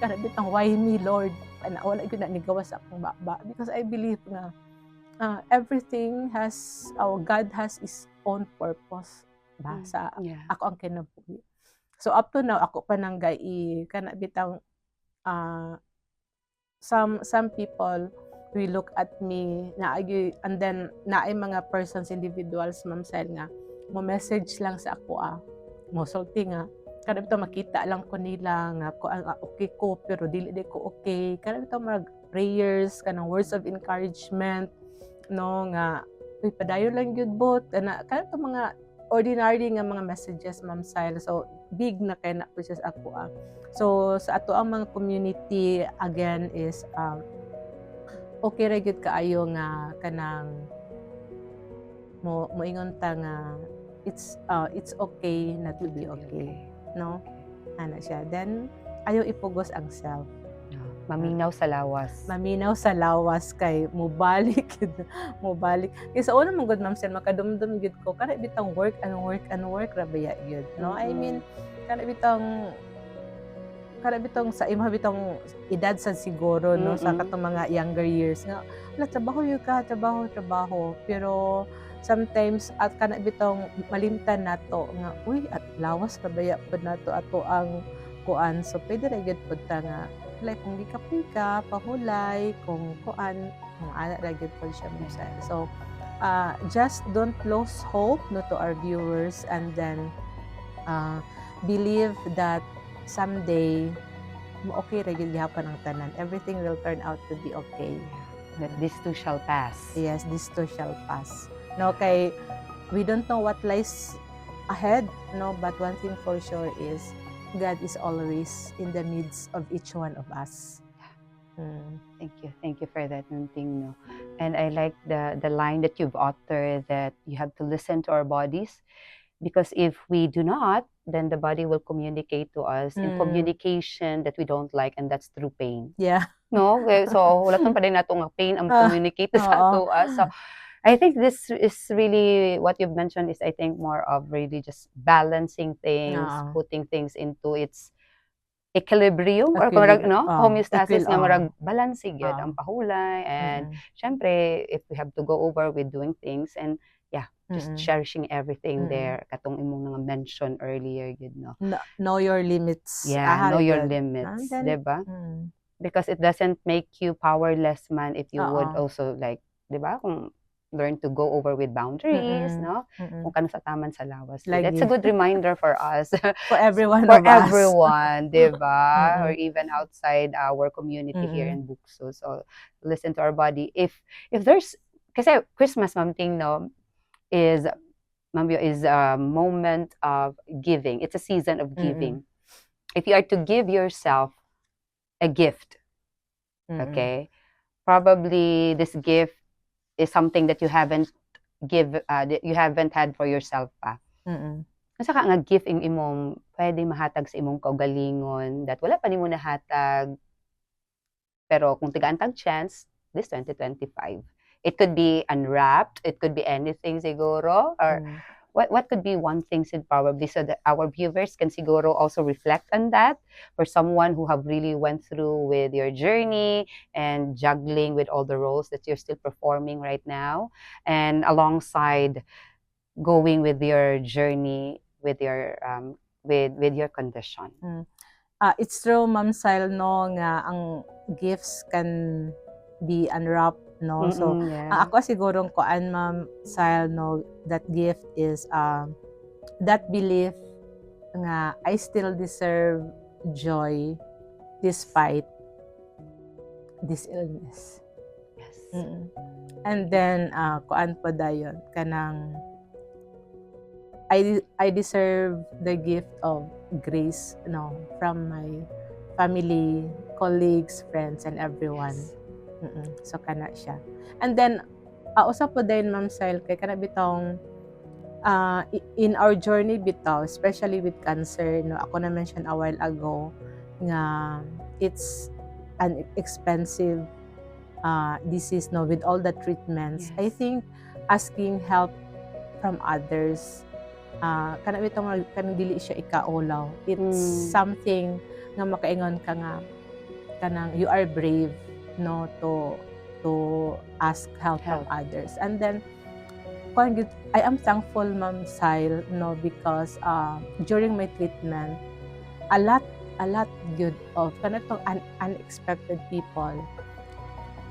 karabit ang why me, Lord, na wala gyud na nigawas sa akong baba, because I believe nga everything has, God has His own purpose ba sa ako ang kinabuhi. So up to now ako pa nang kana bitang some people will look at me na and then naay mga persons, individuals, Ma'am Sile, nga mo message lang sa ako mo sulti nga kada bitaw makita lang ko nila nga ko okay ko pero dili ko okay, kada bitaw mag prayers kanang words of encouragement no nga uy padayon lang gyud bot kana kada mga ordinary nga mga messages Ma'am Sile. So big na kay na po siya sa ako. So sa ato ang mga community again is okay ra gyud kaayo nga kanang moingon ta nga it's okay not to be okay, no? Ana siya. Then ayaw ipugos ang self. Maminaw sa lawas. Maminaw sa lawas kay mubalik mubalik. Kay sa una mong good Ma'am Sile makadumdum gyud ko kana bitang work ra baya gyud, no? I mean kana bitong sa imong bitong edad sa siguro no sa katong mga younger years nga wala trabaho yun ka trabaho pero sometimes at kana bitong malimtan nato nga uy at lawas ra baya pud nato ato ang kuan so pwede ra gyud pud ta nga like kung gikapoy ka pahulay kung kuan ana ra gyud pud siya Ma'am Sile. So just don't lose hope no to our viewers and then believe that someday okay ra gyud gihapon ang tanan, everything will turn out to be okay. That this too shall pass. Yes, this too shall pass. No, kay we don't know what lies ahead, no, but one thing for sure is God is always in the midst of each one of us. Thank you for that Nunting, no. And I like the line that you've authored that you have to listen to our bodies, because if we do not, then the body will communicate to us in communication that we don't like, and that's through pain. Yeah. No, so wala tong pa din nato nga pain ang communicate sa ato. So I think this is really what you've mentioned is I think more of really just balancing things, putting things into its equilibrium or no homeostasis nga marag balance gyud ang pahulay and syempre if we have to go over with doing things and just cherishing everything there katong imong nga mention earlier gyud no. Know your limits. Know your limits, diba? Because it doesn't make you powerless man if you would also like, diba? Kung learn to go over with boundaries, no? Kung kano sa taman sa lawas. Like that's a good reminder for us. For everyone for of us. everyone, diba? Or even outside our community here in Bukso. So listen to our body. If there's, kasi Christmas, Ma'am Ting, no, is a moment of giving. It's a season of giving. If you are to give yourself a gift, okay, probably this gift is something that you haven't had for yourself pa. Kasi nga gift imong pwede mahatag sa imong kaugalingon that wala pa nimo nahatag. Pero kung tigaan-tag chance, this 2025. It could be unwrapped, it could be anything siguro, or what could be one thing probably so that our viewers can siguro also reflect on that for someone who have really went through with your journey and juggling with all the roles that you're still performing right now and alongside going with your journey with your condition. It's true Ma'am Sile no nga ang gifts can be unwrapped, no? So ako siguro kuan Ma'am Sile no that gift is that belief nga I still deserve joy despite this illness. Yes. And then kuan pa dayon kanang I deserve the gift of grace, no, from my family, colleagues, friends, and everyone. So kana siya. And then usa po din Ma'am Sile kay kana bitong in our journey bitaw, especially with cancer, no, ako na mention a while ago nga it's an expensive disease, no, with all the treatments. I think asking help from others kana bitong kanang dili siya ikaulaw. It's something nga makaingon ka nga kanang you are brave, no, to ask help from others. And then I am thankful Ma'am Sile, no, because during my treatment a lot good of kanatong unexpected people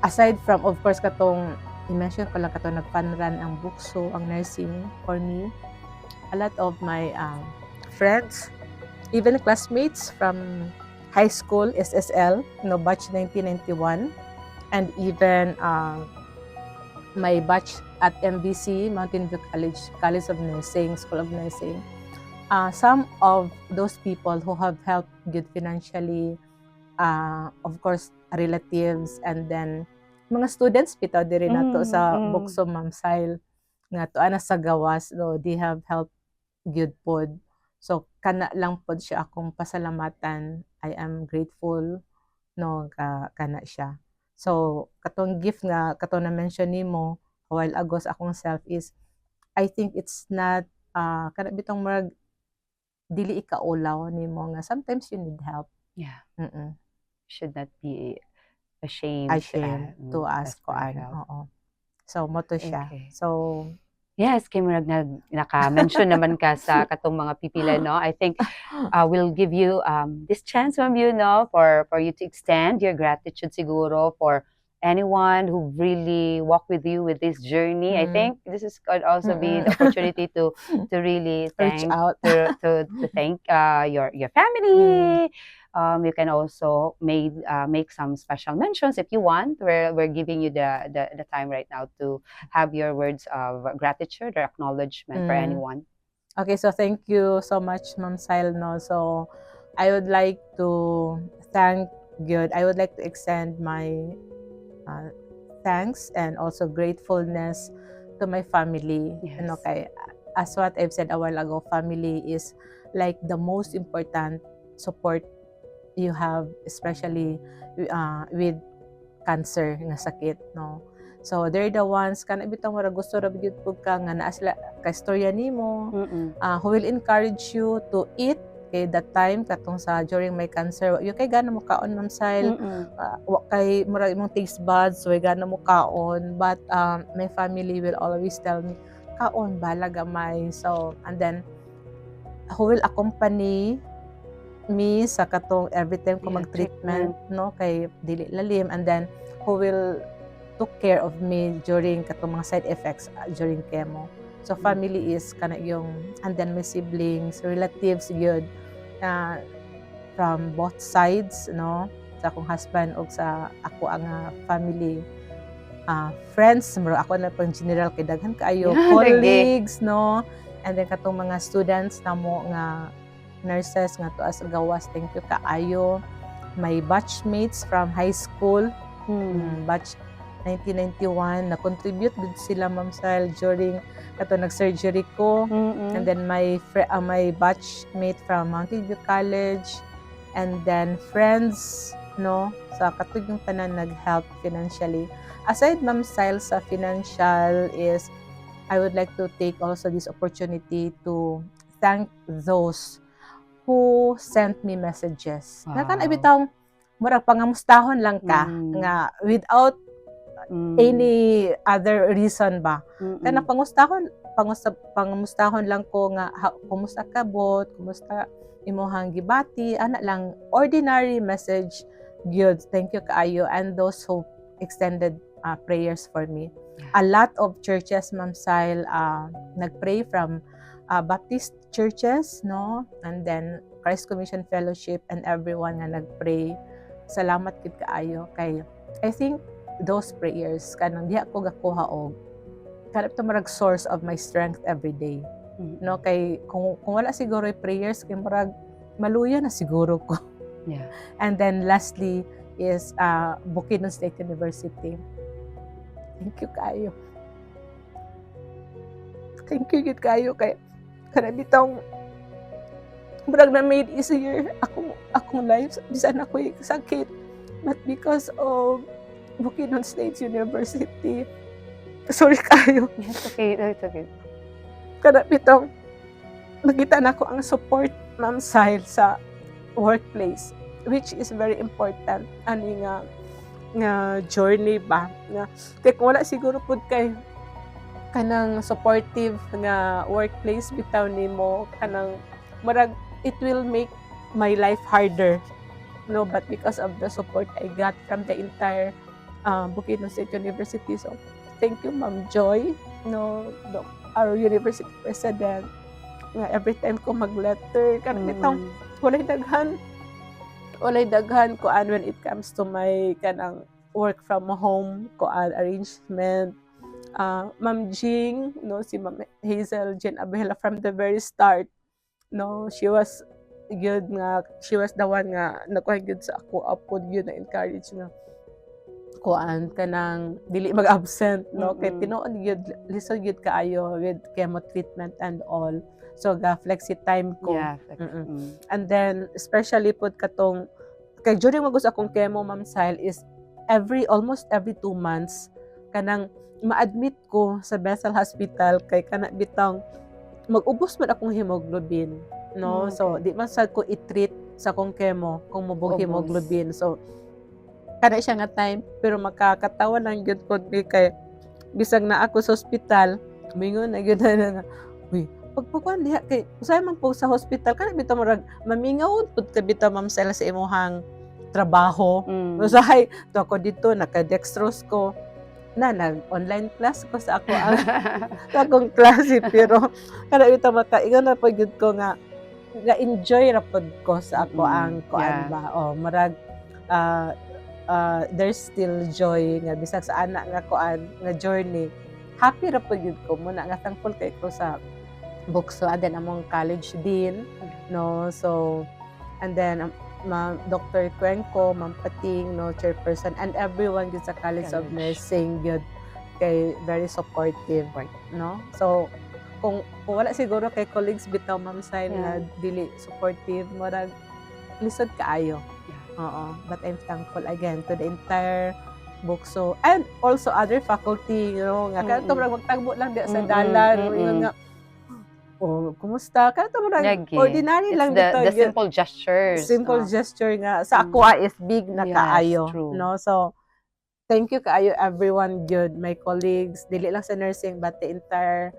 aside from of course katong i-mention ko lang katong nag-fun run ang Bukso ang nursing for me. A lot of my friends even classmates from high school, SSL, batch 1991, and even my batch at MBC, Mountain View College, College of Nursing, School of Nursing. Some of those people who have helped good financially, of course, relatives, and then mga students bitaw diri nato sa Bukso Mamsail nga tuana sa gawas, no, they have helped good pod. So kana lang pod siya akong pasalamatan. I am grateful, no, kana siya. So katong gift nga katong na mention nimo a while ago sa akong self is, I think it's not kana bitong murag dili ikaulaw nimo nga sometimes you need help. Yeah. Mm. Should not be ashamed To ask for koan. help. Oo. So mo to siya. Okay. So Yes, kay murag naka-mention naman ka sa katong mga pipila, no? I think we'll give you this chance from you, no, for you to extend your gratitude siguro for anyone who really walked with you with this journey. I think this is could also be the opportunity to really reach thank out. to thank your family. You can also make some special mentions if you want. We're giving you the time right now to have your words of gratitude or acknowledgement for anyone. Okay, so thank you so much, Ma'am Sile, no. So I would like to thank God. I would like to extend my thanks and also gratefulness to my family. Yes. And okay, as what I've said a while ago, family is like the most important support you have, especially with cancer nga sakit, no. So they're the ones kana bitang mura gusto ra gyud pug ka nga naa sila ka istorya nimo, who will encourage you to eat kay that time katong sa during my cancer you kay gana mo kaon, Ma'am Sile, wa kay mura imong taste buds so gana mo kaon, but my family will always tell me kaon bala gamay. So and then who will accompany me sa katong every time ko mag-treatment, no, kay dili lalim, and then who will took care of me during katong mga side effects during chemo. So family is kana yung, and then my siblings, relatives good from both sides, no, sa akong husband o sa ako ang family. Friends, ako na pang general kay daghan kaayo, colleagues, no, and then katong mga students namo nga nurses nga to as gawas, thank you kaayo. My batchmates from high school, batch 1991, na-contribute good sila, Ma'am Sile, during kato nag-surgery ko. And then my batchmate from Mountain View College, and then friends, no, sa katug yung tanan nag-help financially. Aside, Ma'am Sile, sa financial is, I would like to take also this opportunity to thank those who sent me messages. Wow. Nakan bitang murag pangamustahon lang ka nga without any other reason ba. Kana pangustahon lang ko nga kumusta ka bot, kumusta imong gibati, ana lang ordinary message good. Thank you kaayo, and those who extended prayers for me. A lot of churches, Ma'am Sile, nagpray from Baptist churches, no, and then Christ Commission Fellowship, and everyone nga nagpray. Salamat gid kaayo kay I think those prayers kanang diha ko gakuha og kanang to marag source of my strength every day. No, kay kung wala siguro yung prayers kay marag maluya na siguro ko. Yeah. And then lastly is Bukidnon State University. Thank you kayo. Thank you gid kayo kay kana bitong murag na made easier akong life bisan ako'y sakit, but because of Bukidnon State University, sorry kayo. It's okay, it's okay. Kana bitong nakita na ko ang support, Ma'am Sile, sa workplace, which is very important ani nga journey ba nga kay kung wala siguro pud kay kanang supportive nga workplace bitaw nimo kanang marag it will make my life harder, no, but because of the support I got from the entire Bukidnon State University. So thank you, Ma'am Joy, no, our university president, nga every time ko mag-letter kanang bitong walay daghan kuan when it comes to my kanang work from home kuan arrangement. Ma'am Jing, no, si Ma'am Hazel Jane Abela from the very start, no, she was she was the one nga nagkuhan gyud sa ako upod yun na encourage nga kuan kanang dili mag-absent, no, kay tinuod gyud lisod gyud kaayo with chemo treatment and all, so ga flexi time ko. Yeah. And then especially pud katong kay during magus akong chemo, Ma'am Sile, is almost every 2 months kanang ma-admit ko sa Bethel Hospital kay kana bitang mag-ubos man akong hemoglobin, no. Okay. So di man sad ko i-treat sa akong chemo kung mubong Ubos. hemoglobin. So kada siya nga time pero makakatawa lang gyud ko kay bisag na ako sa ospital mingon na gyud na uy pagpakuan diha kay usay man po sa hospital kana bitaw murag mamingawon pud ka bitaw, Ma'am Sile, sa imong trabaho. Usahay to ako dito naka-dextrose ko na nag-online class ko sa ako ang akong klase pero kada bitaw makaingon na pud gyud ko nga enjoy ra pud ko sa ako ang kuan ba murag there's still joy nga bisag sa ana nga kuan nga journey. Happy ra pud gyud ko muna nga thankful kay ko sa Bukso and then among college dean, no. So and then Ma'am Dr. Cuenco, Ma'am Pating, no, chairperson, and everyone gyud sa College of Nursing gyud kay very supportive, no. So kung wala siguro kay colleagues bitaw, Ma'am Sile, nga dili supportive, murag lisod kaayo. Oo, but I'm thankful again to the entire Bukso and also other faculty, you know, nga kanto murag magtagbo lang di sa dalan, nga kumusta? Kanto murag ordinary lang the simple gestures. Simple gesture nga sa ako is big na kaayo, no. So thank you kaayo everyone good, my colleagues, dili lang sa nursing but the entire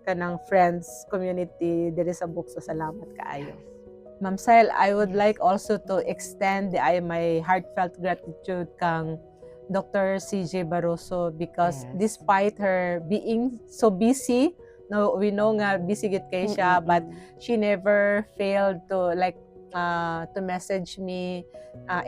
kanang friends community diri sa Bukso. Salamat kaayo. Ma'am Sile, I would like also to extend my heartfelt gratitude kang Dr. CJ Barroso because despite her being so busy, no, we know nga busy gid kay siya, but she never failed to to message me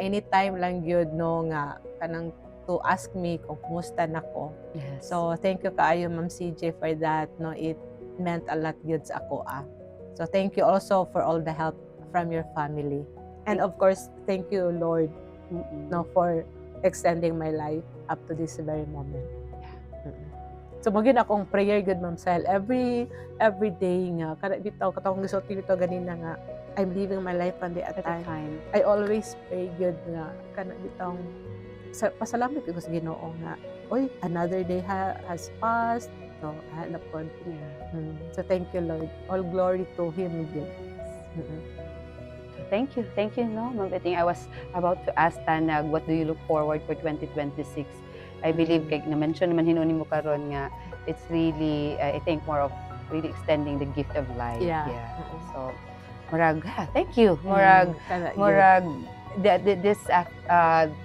anytime lang gyud, no, nga kanang to ask me kung kumusta nako. So thank you kaayo, Ma'am CJ, for that, no. It meant a lot gyud sa ako. So thank you also for all the help from your family, and of course thank you, Lord, no, for extending my life up to this very moment. So magin akong prayer good, Ma'am Sile, every day nga kada bitaw katong gisulti dito ganina nga I'm living my life one day at a time. I always pray good nga kana bitaw pasalamat ko sa Ginoo nga oy another day has passed, so hanap ko. So thank you, Lord, all glory to him good. Thank you, no, Ma'am Pating. I was about to ask Tanag, what do you look forward for 2026? I believe kay na-mention naman hinuni mo karon nga it's really I think more of really extending the gift of life. So murag thank you. Murag this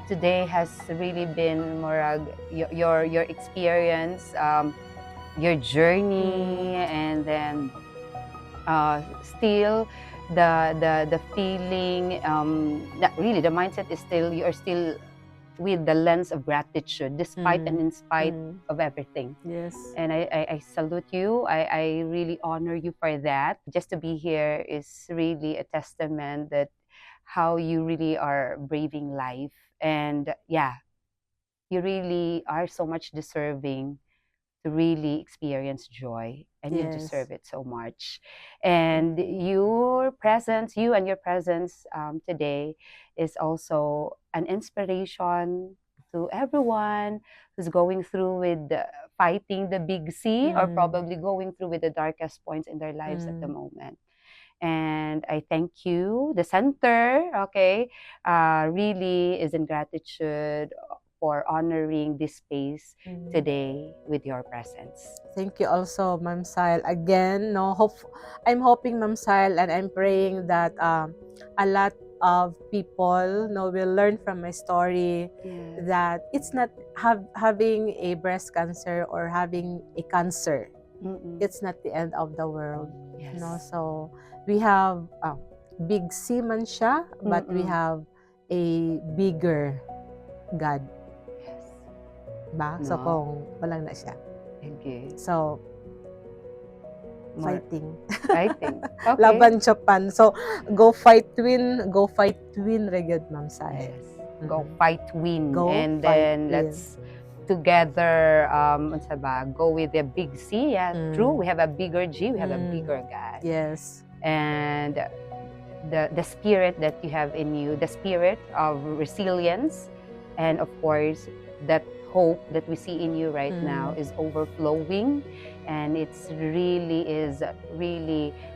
today has really been murag your experience, your journey, and then still the feeling, really the mindset is still, you are still with the lens of gratitude despite and in spite of everything. And I salute you. I really honor you for that. Just to be here is really a testament that how you really are braving life, and you really are so much deserving to really experience joy, and you deserve it so much. And your presence today is also an inspiration to everyone who's going through with fighting the big C, or probably going through with the darkest points in their lives at the moment. And I thank you. The center, really is in gratitude for honoring this space today with your presence. Thank you also, Ma'am Sile. Again, no, I'm hoping, Ma'am Sile, and I'm praying that a lot of people, no, will learn from my story that it's not having a breast cancer or having a cancer. It's not the end of the world. No, so we have big C man siya, but we have a bigger God. Yes. Ba? So, No. kung walang na siya. Okay. So, More fighting. fighting. Okay. Laban Japan. So, go fight win Regod, Ma'am Sai. Yes. Go fight, win. Go and fight, then win. let's together, unsa ba, go with the big C. Yeah, true. We have a bigger G. We have a bigger God. Yes. And the spirit that you have in you, the spirit of resilience, and of course, that hope that we see in you right now is overflowing, and it's really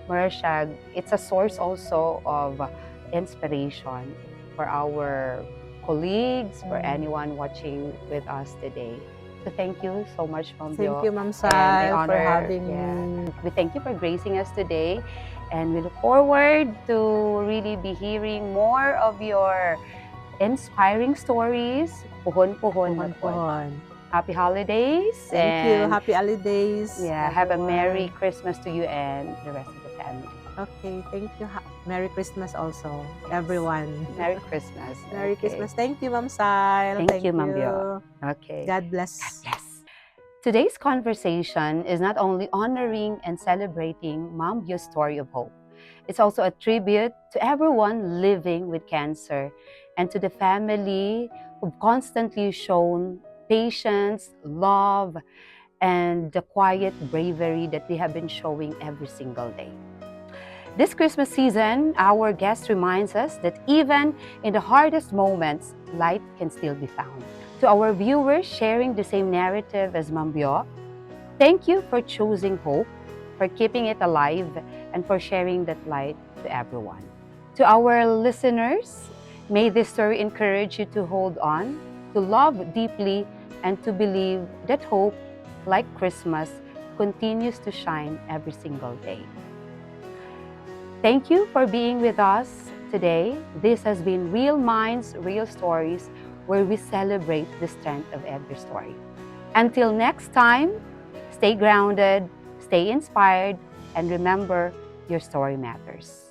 Marashag, it's a source also of inspiration for our colleagues, for anyone watching with us today. So thank you so much, Ma'am Bio. Thank you, Ma'am And Sai, I for honor- having yeah. me. We thank you for gracing us today, and we look forward to really be hearing more of your inspiring stories. Puhon-puhon na po. Puhon. Happy holidays. Thank you. and Happy holidays. Yeah, have a everyone. Merry Christmas to you and the rest of the family. Okay, thank you. Merry Christmas also, everyone. Merry Christmas. Merry Okay. Christmas. Thank you, Ma'am Sai. Thank you, Ma'am Bio. Okay. God bless. God bless. Today's conversation is not only honoring and celebrating Ma'am Bio's story of hope, it's also a tribute to everyone living with cancer and to the family who've constantly shown patience, love, and the quiet bravery that they have been showing every single day. This Christmas season, our guest reminds us that even in the hardest moments, light can still be found. To our viewers sharing the same narrative as Ma'am Bio, thank you for choosing hope, for keeping it alive, and for sharing that light to everyone. To our listeners, may this story encourage you to hold on, to love deeply, and to believe that hope, like Christmas, continues to shine every single day. Thank you for being with us today. This has been Real Minds, Real Stories, where we celebrate the strength of every story. Until next time, stay grounded, stay inspired, and remember, your story matters.